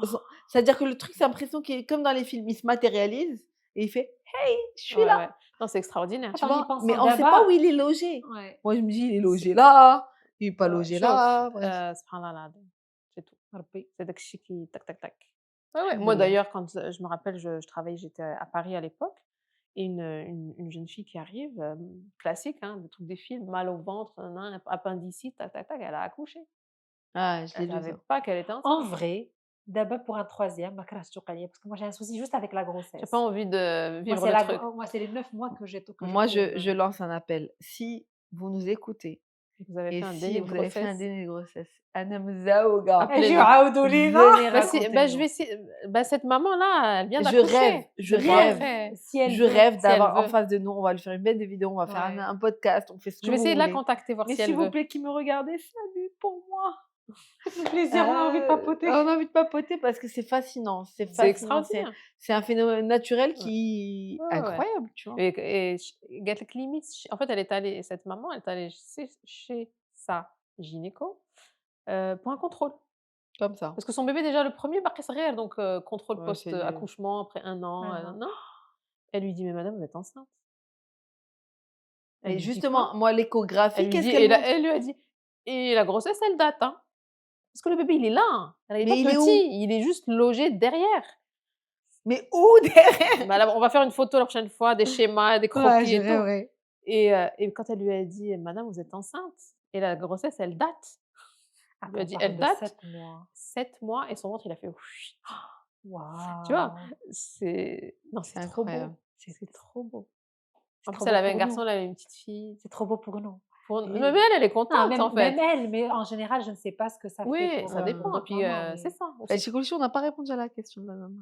C'est-à-dire que le truc, c'est l'impression qu'il est comme dans les films, il se matérialise et il fait Hey, je suis Ouais, là. ouais. Non, c'est extraordinaire. Tu En y vois, pensant mais on ne sait d'abord, pas où il est logé. ouais. Moi, je me dis, il est logé C'est- là, il n'est pas Ouais, logé chauffe. là. Bref. Subhanallah, c'est tout. Rabbi. C'est داك الشيء qui tac tac tac. Ouais, ouais. Moi Alhamdoulilah. d'ailleurs, quand je me rappelle, je travaillais, j'étais à Paris à l'époque, et une jeune fille qui arrive, classique, hein, des trucs des films, mal au ventre, nan, appendicite, tac tac tac, elle a accouché. Ah, je l'ai Elle lu savait ça. pas qu'elle était En enceinte. vrai, d'abord pour un troisième, ma crasse chocalia, parce que moi j'ai un souci juste avec la Tu as grossesse. pas envie de Moi, vivre c'est le truc. moi, c'est les 9 mois que j'ai que je Moi, trouve. je lance un appel. Si vous nous écoutez Vous avez et fait un si déni de vous avez fait un grossesse. déni de grossesse, Anna Mzaouga, Appelez-nous. Je عاودوا لينا. venez Bah, si, bah, je raconter. vais essayer. Bah, cette maman-là, elle vient Je d'accoucher. rêve, je 2 mois rêve. après. Si elle Je veut. rêve Si elle d'avoir en veut. face de nous, on va lui faire une belle vidéo, on va faire Ouais. un podcast, on fait ce que Je vais vous essayer de la voulez. contacter, voir Mais si s'il elle vous veut. plaît, qui me regardez, salut pour moi. Fait plaisir, on a envie de papoter. On a envie de papoter parce que c'est fascinant. C'est C'est fascinant. extraordinaire. C'est un phénomène naturel Ouais. qui Ouais, ouais, ouais. incroyable, tu vois. Et قالت لك limite, en fait, elle est allée, cette maman, elle est allée chez sa gynéco pour un contrôle. Comme ça. Parce que son bébé, déjà, le premier, باقي صغير, donc contrôle Ouais, c'est nul. post-accouchement, après 1 an, Un an. non. Elle lui dit: «Mais madame, vous êtes enceinte». Elle Et lui dit justement, quoi? moi, Elle l'échographie, lui qu'est-ce dit, qu'elle montre? elle lui a dit: «Et la grossesse, elle date, hein». Parce que le bébé, il est là, hein. Il est Mais pas il est où? petit, il est juste logé derrière. Mais où derrière? Bah, là, on va faire une photo la prochaine fois, des schémas, des Ouais, croquis je et tout. rêverais. Et quand elle lui a dit: «Madame, vous êtes enceinte et la grossesse, elle date». Ah, Elle lui a on dit: parle «Elle de date». 7 mois. 7 mois, et son ventre, il a fait «Chut». Tu vois? Waouh. Non, C'est c'est trop beau. incroyable. C'est trop beau. C'est En trop plus, elle beau avait un pour garçon, nous. elle avait une petite fille. C'est trop beau pour nous. Et- Même elle est Non, contente, en même fait. elle, mais en général, je ne sais pas ce que ça fait Oui, pour, ça pour dépend. Et d'autres puis, mamans, c'est mais ça Bah, aussi. chez Colucci, on n'a pas répondu à la question de la maman.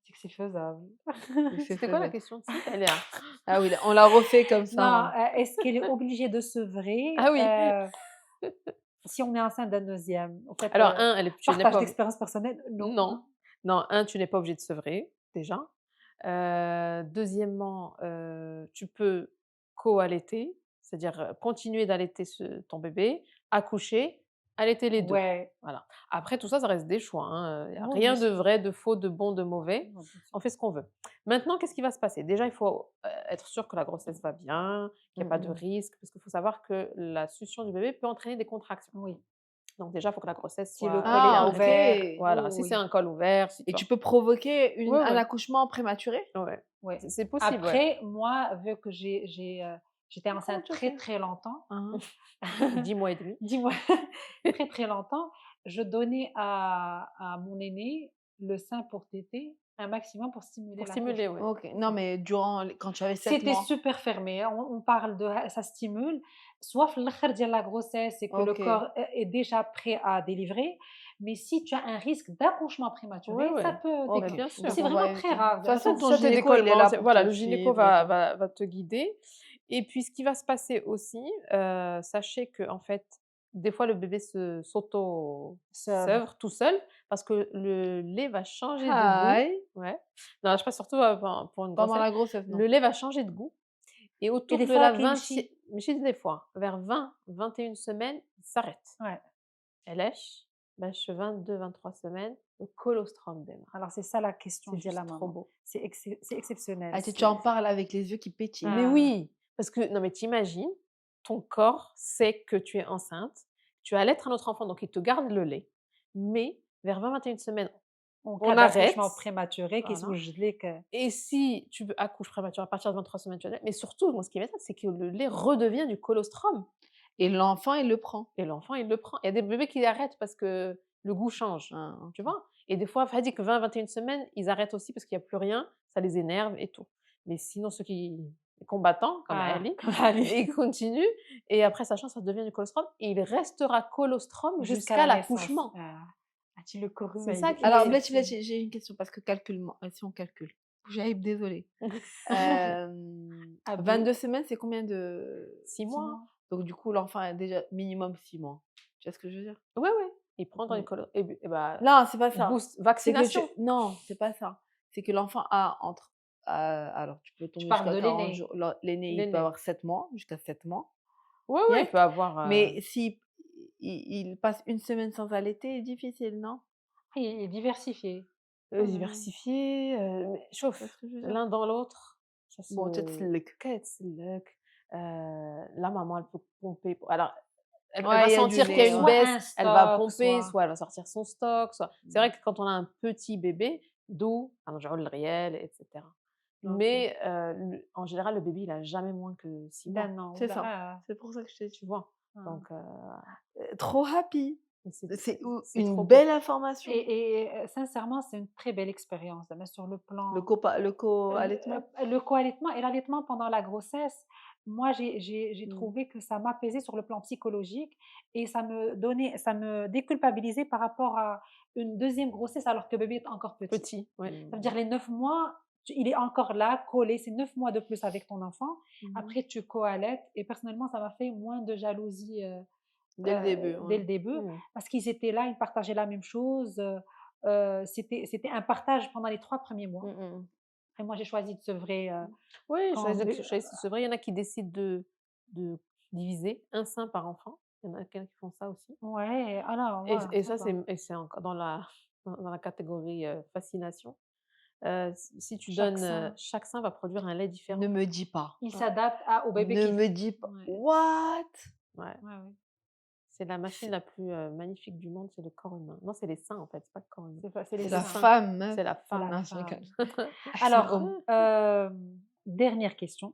c'est que c'est faisable. C'est C'était quoi la faisable. question de site? Elle est là. Ah oui, on l'a refait comme Non, ça. est-ce qu'elle est obligée de sevrer Ah oui. si on est enceinte d'un deuxième? En fait, Alors, tu n'es partage pas. d'expérience personnelle, non. Non. Non, tu n'es pas obligé de sevrer, déjà. Deuxièmement, tu peux co-allaiter, c'est-à-dire, continuer d'allaiter ton bébé, accoucher, allaiter les 2. Ouais. Voilà. Après tout ça, ça reste des choix, hein, y a Oui, rien bien de sûr. vrai, de faux, de bon, de mauvais. Non, bien sûr. On fait ce qu'on veut. Maintenant, qu'est-ce qui va se passer? Déjà, il faut, être sûr que la grossesse va bien, qu'il y a pas de risque, parce qu'il faut savoir que la succion du bébé peut entraîner des contractions. Oui. Donc déjà, il faut que la grossesse Si le soit col est Ah, ok. ouvert. voilà, oui, si oui, c'est un col ouvert, si Et tu tu peux provoquer Ouais, un ouais. accouchement prématuré? Ouais, oui. c'est possible, ouais. Après, moi, vu que j'étais Comment enceinte tu as très, fait? très longtemps, Hein? 10 mois et demi. dis-moi, très, très longtemps, je donnais à mon aîné le sein pour téter un maximum pour stimuler Pour stimuler, l'accouchement. ouais. Ok. Non, mais quand tu avais 7 C'était mois. super fermé, hein. On parle de ça stimule, soit في الآخر ديال la grossesse et que le Ok. corps est déjà prêt à délivrer, mais si tu as un risque d'accouchement prématuré, Ouais, ça ouais. peut Mais Ok. bien déclencher. sûr. Mais c'est Donc, on va vraiment très éviter. rare. De toute façon, ton Ça te gynéco, il est décollement, là c'est pour voilà, te le gynéco suivre et tout. va te guider. Et puis ce qui va se passer aussi, sachez que en fait, des fois le bébé s'auto-sèvre tout seul parce que le lait va changer de goût. Hi. Ouais. Non, je pense surtout, pour une Pendant grossesse. la grossesse, non. Le lait va changer de goût et Et autour des de fois la كيمشي 20 ماشي des fois, vers 20-21 semaines, il s'arrête. ouais. علاش؟ باش 22-23 semaines le colostrum démarre. Alors c'est ça la question C'est ديال la juste trop maman. beau. C'est exceptionnel. Ah, tu en parles avec les yeux qui pétillent. Mais Ah. oui, parce que non mais t'imagines, ton corps sait que tu es enceinte, tu allaites un autre enfant, donc il te garde le lait. Mais vers 20-21 semaines, En on cas arrête. d'accouchement prématuré Voilà. كيزوج لك Et si tu accouches prématuré à partir de 23 semaines, tu allaites. Mais surtout, moi, ce qui m'étonne, c'est que le lait redevient du colostrum Et l'enfant, il le prend. et l'enfant, il le prend. Il y a des bébés qui arrêtent parce que le goût change, Ah, tu ok. vois? Et des fois, Fadi, que 20-21 semaines, ils arrêtent aussi parce qu'il y a plus rien, ça les énerve et tout. Mais sinon, ceux qui les combattants, comme Ah, Ali, comme Ali. ils continuent et après, sachant, ça devient du colostrum et il restera colostrum jusqu'à la naissance. l'accouchement. As-tu le corps C'est humain, ça il est qui Alors, est- Blati, j'ai une question parce que si on calcule. J'arrive, désolée. Ah, 22 semaines, c'est combien de. 6 mois. Donc, du coup, l'enfant a déjà minimum 6 mois. Tu vois ce que je veux dire? Ouais, ouais. Il prend dans les et bah, Non, c'est pas ça. boost, C'est que vaccination. Non, c'est pas ça. C'est que l'enfant a entre. Alors, tu peux tomber parles jusqu'à de 40 l'aîné. jours. L'aîné, il L'aîné. peut avoir 7 mois, jusqu'à 7 mois. Ouais, ouais, il Yes. peut avoir. Mais si il passe une semaine sans allaiter, difficile, non? Il est diversifié. diversifié mais Tu vois شوف ce que je veux dire? l'un dans l'autre ça Bon, se تتسلك. كيتسلك la maman elle peut pomper alors elle Ouais, va il y a du sentir qu'il y a lait, une ouais. Soit baisse, un elle va stock, pomper, soit soit elle va sortir son stock, soit c'est vrai que quand on a un petit bébé, d'où غنرجعوا للريال et cetera. OK. Mais en général, le bébé, il a jamais moins que 6 mois, d'un an C'est ولا ça. C'est pour ça que je t'ai dit. tu vois? آه. Donc Trop happy. c'est C'est c'est trop une beau. belle information. Sincèrement, c'est une très belle expérience, mais sur le plan Le co-allaitement. le co-allaitement et l'allaitement pendant la grossesse, moi, j'ai Mmh. trouvé que ça m'apaisait sur le plan psychologique et ça me déculpabilisait par rapport à une deuxième grossesse alors que le bébé est encore petit. Petit, ouais. Ça veut dire les 9 mois, il est encore là, collé, c'est 9 mois de plus avec ton enfant. Mmh. Après, tu co-allaites et personnellement, ça m'a fait moins de jalousie Dès le début, dès ouais. le début Mmh. parce qu'ils étaient là, ils partageaient la même chose. C'était un partage pendant les 3 premiers mois. Mmh mh. Et moi, j'ai choisi de sevrer Oui, quand c'est vrai, il y en a qui décident de diviser un sein par enfant. Il y en a qui font ça aussi. ouais, alors voilà, Et ça ça, va. c'est encore dans la catégorie fascination. Si tu Chaque donnes, sein, chaque sein va produire un lait différent. Ne me dis pas. il Ouais, s'adapte au bébé Ne qui me dis pas. ouais, What? ouais. ouais, ouais. C'est la machine C'est la plus, magnifique du monde, c'est le corps humain. Non, c'est les seins, en fait, c'est pas le corps humain. C'est les C'est la seins, femme, meuf. C'est la c'est la femme. Non, je femme. rigole. Alors, dernière question.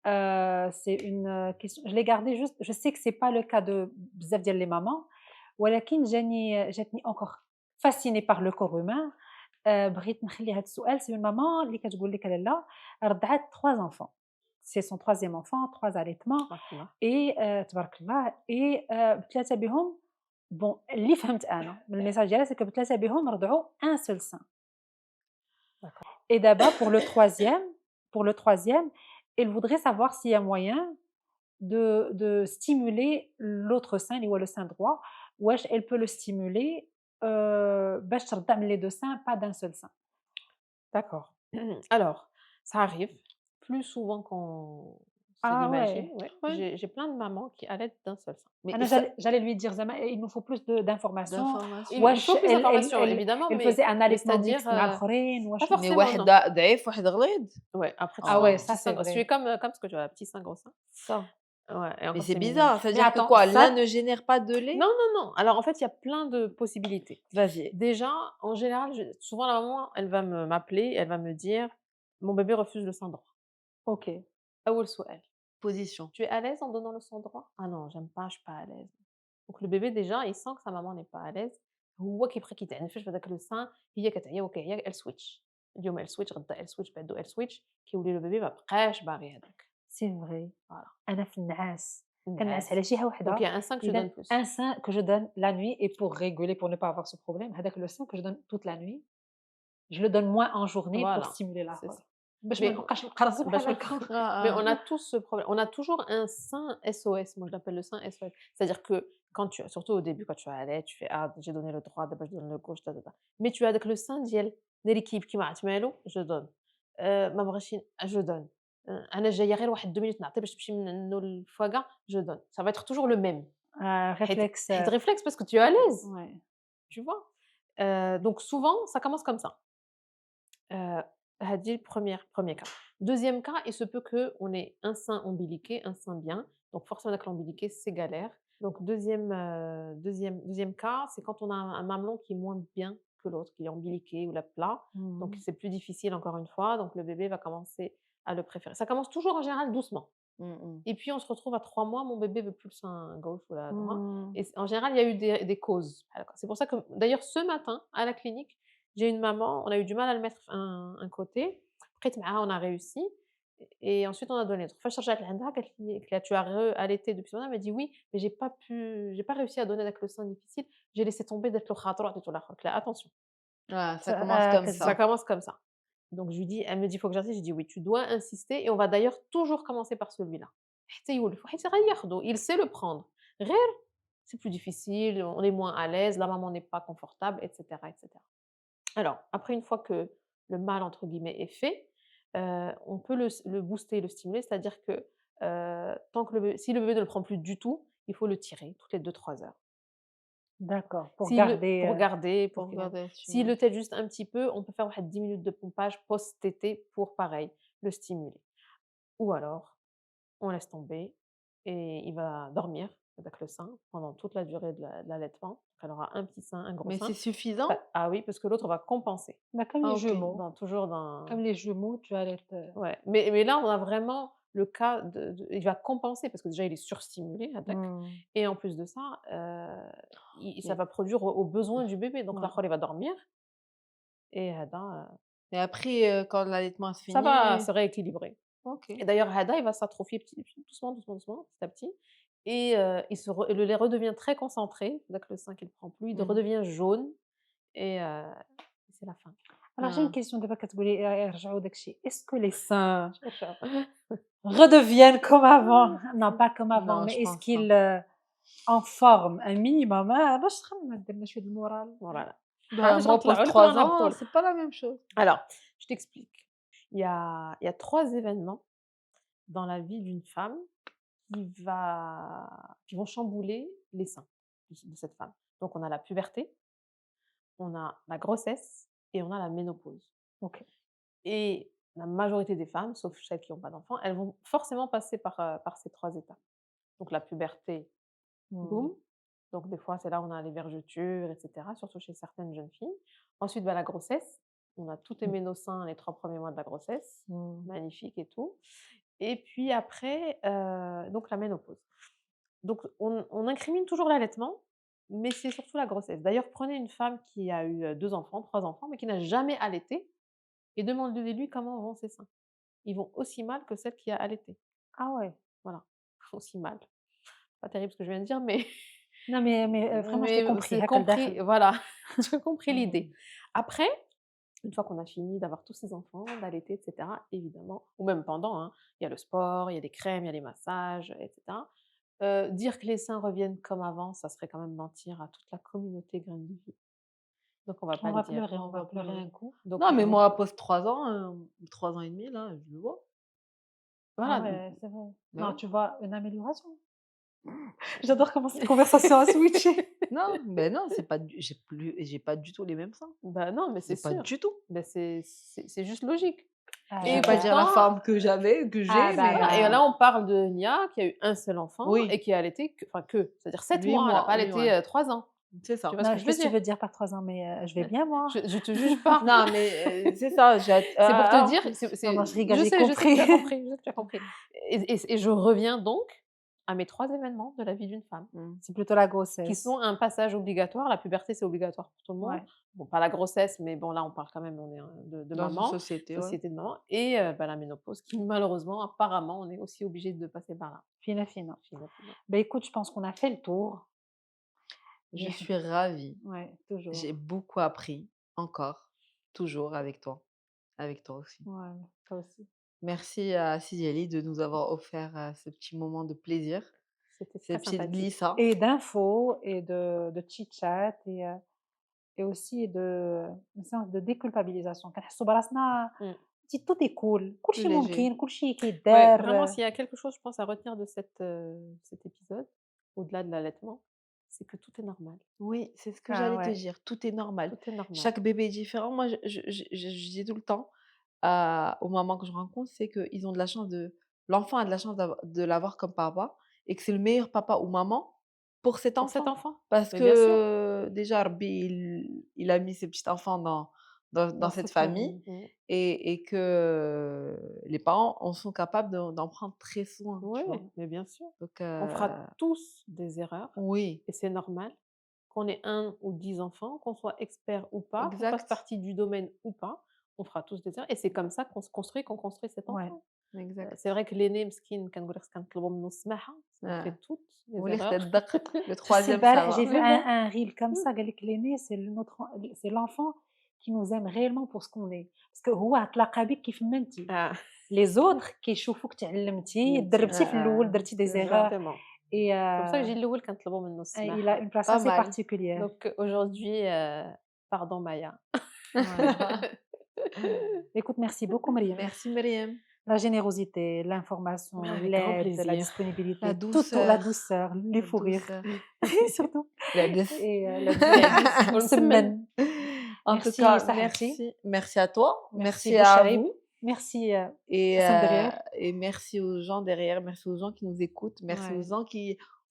C'est une question, je l'ai gardée juste, je sais que c'est pas le cas de بزاف ديال les mamans, ولكن جاتني encore fascinée par le corps humain. بغيت نخلي هذا السؤال. C'est une maman اللي كتقول لك لالا رضعت 3 enfants. C'est son 3e enfant, 3 allaitements تبارك الله. et تبارك الله et ب3 بهم bon اللي فهمت أنا من الميساج ديالها c'est que ب3 بهم رضعوا un seul sein. D'accord. Et d'abord pour le 3e, elle voudrait savoir s'il y a moyen de stimuler l'autre sein اللي هو le sein droit. واش elle peut le stimuler باش ترضع من les 2 seins, pas d'un seul sein. D'accord. Alors, ça arrive plus souvent qu'on se Ah l'imagine, ouais, ouais. Ouais. J'ai plein de mamans qui allaitent d'un seul sein. Mais أنا ça j'allais lui dire زعما il nous faut plus d'informations. d'informations. Il واش faut plus d'informations, évidemment, elle mais faisait un allaitement c'est-à-dire, mixte مع الآخرين pas واش Mais forcément, واحد non. ضعيف وواحد غليظ. Ouais, après tu Ah as ouais, un ça petit c'est sein gros. Tu vrai. es comme ce que tu as, petit sein, gros sein. Ça. Ouais, et Mais encore c'est c'est mignon. bizarre, ça veut Mais dire que attends, quoi? ça L'un ne génère pas de lait? Non, non, non. Alors en fait, il y a plein de possibilités. Vas-y. Déjà, en général, souvent la maman, elle va m'appeler, elle va me dire: «Mon bébé refuse le sein droit». OK. أول سؤال. Position. Tu es à l'aise en donnant le sein droit? Ah non, j'aime pas, je suis pas à l'aise. Donc le bébé déjà, il sent que sa maman n'est pas à l'aise. هو كيبقى كيتعنفش في هذاك لو sein هي كتعيا وكيعيا elle switch. اليوم elle switch غدا elle switch بعدو elle switch كيولي البيبي ما بقاش باغي هذاك. C'est vrai. Voilà. أنا في النعاس كنعس النعاس. على جهة Donc il y وحدة. a un sein que je donne plus. Un sein que je donne la nuit et pour réguler, pour ne pas avoir ce problème, هذاك le sein que je donne toute la nuit, je le donne moins en journée pour Voilà, stimuler c'est l'آخر. ça. باش Mais ما نبقاش نقرص باش بحال ما هكا. Mais on a tous ce problème. On a toujours un sein SOS. Moi, je l'appelle le sein SOS. C'est-à-dire que surtout au début, quand tu allais, tu fais ah j'ai donné le droit, d'abord je donne le gauche, ta, ta, ta. Mais tu as avec le sein ديال l'équipe qui m'a مالو je donne. ما بغاش je donne. أنا جاية غير واحد 2 minutes نعطي باش تمشي منه الفواقع je donne. Ça va être toujours le même. Réflexe. حيت réflexe parce que tu es à l'aise, Ouais. tu vois. Donc souvent, ça commence comme ça. هادي premier cas. Deuxième cas, il se peut qu'on ait un sein ombiliqué, un sein bien. Donc forcément avec l'ombiliqué, c'est galère. Donc deuxième cas, c'est quand on a un mamelon qui est moins bien que l'autre, qui est ombiliqué ou la plat. Donc c'est plus difficile encore une fois. Donc le bébé va commencer à le préférer. Ça commence toujours en général doucement. Et puis on se retrouve à 3 mois, mon bébé veut plus le sein gauche ou la droit. Et en général, il y a eu des causes. C'est pour ça que d'ailleurs ce matin à la clinique, j'ai une maman, on a eu du mal à le mettre un côté. Après on a réussi. Et ensuite on a donné. فاش رجعت لعندها قالت لي tu as allaité depuis ce matin? Elle m'a dit oui, mais j'ai pas réussi à donner avec le sein difficile. J'ai laissé tomber d'être le خاطر وعطيته الآخر. قلت لها attention. Ah, ça commence comme كذا. Ça ça. commence comme ça. Donc je lui dis, elle me dit: «Faut que j'insiste». Je dis: «Oui, tu dois insister et on va d'ailleurs toujours commencer par celui-là». حتى يولف حيت غياخدو, il sait le prendre. غير c'est plus difficile, on est moins à l'aise, la maman n'est pas confortable et cetera et cetera. Alors après une fois que le «mal» entre guillemets est fait, on peut le booster, le stimuler, c'est-à-dire que, tant que si le bébé ne le prend plus du tout, il faut le tirer toutes les 2-3 heures. D'accord, pour Pour garder, garder, pour Pour qu'il regarder la s'il le stimulation. tète juste un petit peu, on peut faire واحد 10 minutes de pompage post-tété pour pareil, le stimuler. Ou alors, on laisse tomber et il va dormir avec le sein pendant toute la durée de l'allaitement. Donc elle aura un petit sein, un gros Mais sein. c'est suffisant? Ah oui, parce que l'autre va compenser. bah, comme Ah les OK. jumeaux, Toujours dans comme les jumeaux, tu allais te ouais, mais là, on a vraiment le cas il va compenser parce que déjà il est surstimulé, هذاك Mmh. et en plus de ça, ça Mais va produire aux besoins du bébé. Donc Ouais. l'آخر il va dormir et هذا et après, quand l'allaitement se ça va finit se rééquilibrer. OK. Et d'ailleurs هذا il va s'atrophier doucement, doucement, doucement, petit à petit et le lait redevient très concentré, donc le sein qu'il prend plus, il Mmh. redevient jaune et c'est la fin. Alors j'ai une Ah. question دابا كتقولي يرجعوا داك الشيء. Est-ce que les seins Ciao. redeviennent comme avant? Non, pas comme avant, Non, mais je est-ce pense pas. qu'ils, en forment un minimum? باش تخمم درنا شوية د المورال. Voilà. Bah, باش moi, نطلعوا post لك ولا 3 نهبطوا ans, لك؟ c'est pas la même chose. Alors, je t'explique. Il y a 3 événements dans la vie d'une femme qui vont chambouler les seins de cette femme. Donc on a la puberté, on a la grossesse et on a la ménopause. OK. Et la majorité des femmes, sauf celles qui n'ont pas d'enfants, elles vont forcément passer par ces 3 étapes. Donc la puberté, Mmh. boum, donc des fois, c'est là où on a les vergetures et cetera, surtout chez certaines jeunes filles. Ensuite, bah, la grossesse, on a tout aimé nos seins les 3 premiers mois de la grossesse, Mmh. magnifique et tout. Et puis après, donc la ménopause. Donc on incrimine toujours l'allaitement, mais c'est surtout la grossesse. D'ailleurs, prenez une femme qui a eu, 2 enfants, 3 enfants, mais qui n'a jamais allaité et demandez-lui comment vont ses seins. Ils vont aussi mal que celle qui a allaité. Ah ouais. Voilà, aussi mal. Pas terrible ce que je viens de dire, mais Non mais vraiment je t'ai compris c'est هاكا compris, لداخل. voilà, tu as compris l'idée. Mmh. Après, une fois qu'on a fini d'avoir tous ces enfants, d'allaiter, et cetera, évidemment, ou même pendant, hein, il y a le sport, il y a les crèmes, il y a les massages, et cetera. Dire que les seins reviennent comme avant, ça serait quand même mentir à toute la communauté Graines de Vie. Donc on va pas le dire. On va pleurer un coup. Donc Non, mais on moi, post 3 ans, 3 ans et demi, là, je le vois. Ah voilà, ouais, c'est vrai. Bah Non, ouais. tu vois une amélioration. J'adore comment cette conversation a switché. Non, ben non, c'est pas du j'ai pas du tout les mêmes seins. bah, non, mais c'est C'est pas sûr. du tout. Bah, c'est juste logique. Ah Je Et vais là pas là. dire la pourtant forme que j'avais, que Ah j'ai, bah mais voilà, et là, on parle de Nia qui a eu un seul enfant et oui, qui a allaité c'est-à-dire 7 8 mois, elle a mois, pas oui, ouais, allaité, 3 ans. c'est Tu ça. vois ce Non, que je veux qu'est-ce que tu dire? veux dire par 3 ans? Mais je vais bien moi. Je te juge pas. Non, mais c'est ça, C'est pour te en dire, plus Non, non, je rigole, je j'ai sais, que compris. tu as compris, je sais que tu as compris. Et je reviens donc à mes 3 événements de la vie d'une femme, mmh, C'est plutôt la qui grossesse. sont un passage obligatoire. La puberté, c'est obligatoire pour tout le monde. Ouais. Bon, pas la grossesse, mais bon, là, on parle quand même, on est, de dans une maman, société, ouais. société de maman et bah, la ménopause qui malheureusement, apparemment, on est aussi obligé de passer par là. Fina fina. Fina, fina. Bah écoute, je pense qu'on a fait le tour. Je Mais suis ravie. ouais, toujours. J'ai beaucoup appris, encore, toujours avec toi aussi. Ouais, toi aussi. Merci à Sidiali de nous avoir offert, ce petit moment de plaisir, C'était ces très petites sympathique. glissades. Et d'infos et de chit-chat et aussi de une séance de déculpabilisation. كنحسوا براسنا Mmh. tout est cool. كلشي Plus léger. ممكن، كلشي Ouais, كيدار. vraiment, s'il y a quelque chose, je pense, à retenir de cet épisode, au-delà de l'allaitement, c'est que tout est normal. Oui, c'est ce que Ah j'allais te ouais. dire, tout est normal. Tout est normal. Chaque bébé est différent. Moi, je dis tout le temps, aux mamans que je rencontre, c'est qu'ils ont de la chance l'enfant a de la chance de l'avoir comme papa et que c'est le meilleur papa ou maman pour cet Pour cet enfant. enfant. Parce Mais bien sûr. que déjà, Rabbi, il a mis ses petits enfants dans cette famille Mmh. et que les parents sont capables d'en prendre très soin, tu Ouais, vois. mais bien sûr. Donc, On fera tous des erreurs oui, et c'est normal. Qu'on ait 1 ou 10 enfants, qu'on soit expert ou pas, qu'on fasse exact, partie du domaine ou pas, on fera tous des erreurs et c'est comme ça qu'on construit cet Ouais. enfant. exact. C'est vrai que l'aîné مسكين كنقول لك كنطلبوا منه السماحة, parce qu'on fait Ah. toutes des ولي erreurs. الدق le Tu sais, troisième ça البارح va. j'ai vu Mais bon. un reel comme ça قال لك l'aîné c'est l'enfant qui nous aime réellement pour ce qu'on est. Parce que هو تلاقى بك كيف ما انتِ. Ah, Les autres كيشوفوك تعلمتي، دربتي في الأول، درتي des erreurs exactement. et C'est pour ça que j'ai الأول كنطلبوا منه il a السماحة. une place Pas assez mal. particulière. Donc aujourd'hui, pardon Maya. Ouais. Écoute, merci beaucoup Maryam. Merci Myriam. La générosité, l'information, Avec grand l'aide, la plaisir. disponibilité, La tout, la douceur, douceur, les la fous rires, douceur. surtout. La douce. Et والمسمن. المسمن. En tout Merci cas, صاحبتي. merci à toi, Merci merci à Bouchaïb. vous Merci et, Hassan derrière. et merci aux gens derrière, merci aux gens qui nous écoutent, merci Ouais.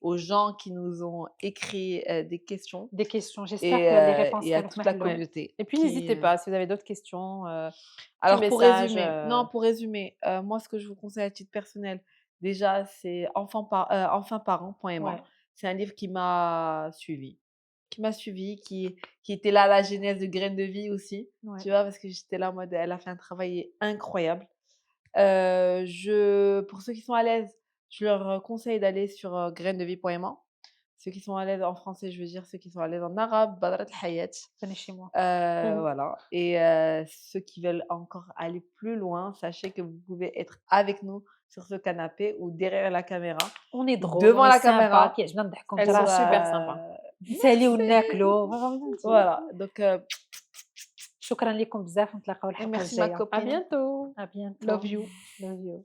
aux gens qui nous ont écrit des questions Des questions. J'espère que les réponses et à كانوا في toute la محلهم. Ouais. communauté. Et puis n'hésitez pas, si vous avez d'autres questions, petits Alors pour messages. résumer, non, pour résumer, moi ce que je vous conseille à titre personnel, déjà c'est enfinparent.ma. Ouais. C'est un livre qui m'a suivi, qui était là à la genèse de Graines de Vie aussi, Ouais. tu vois, parce que j'étais là en mode, elle a fait un travail incroyable. Pour ceux qui sont à l'aise, je leur conseille d'aller sur grainesdevie.ma. Ceux qui sont à l'aise en français, je veux dire ceux qui sont à l'aise en arabe, Badrat al-Hayat. Venez chez moi. Voilà. Et ceux qui veulent encore aller plus loin, sachez que vous pouvez être avec nous sur ce canapé ou derrière la caméra, On est ou drôle, devant on est la sympa, caméra. كيعجبنا نضحكوا Elles sont نتراجعوا super sympas. نسالي Merci. وناكلوا Voilà. Donc, شكرا لكم بزاف نتلاقاو et الحلقه merci ma الجايه. À copine. bientôt. À bientôt. Love you. Love you.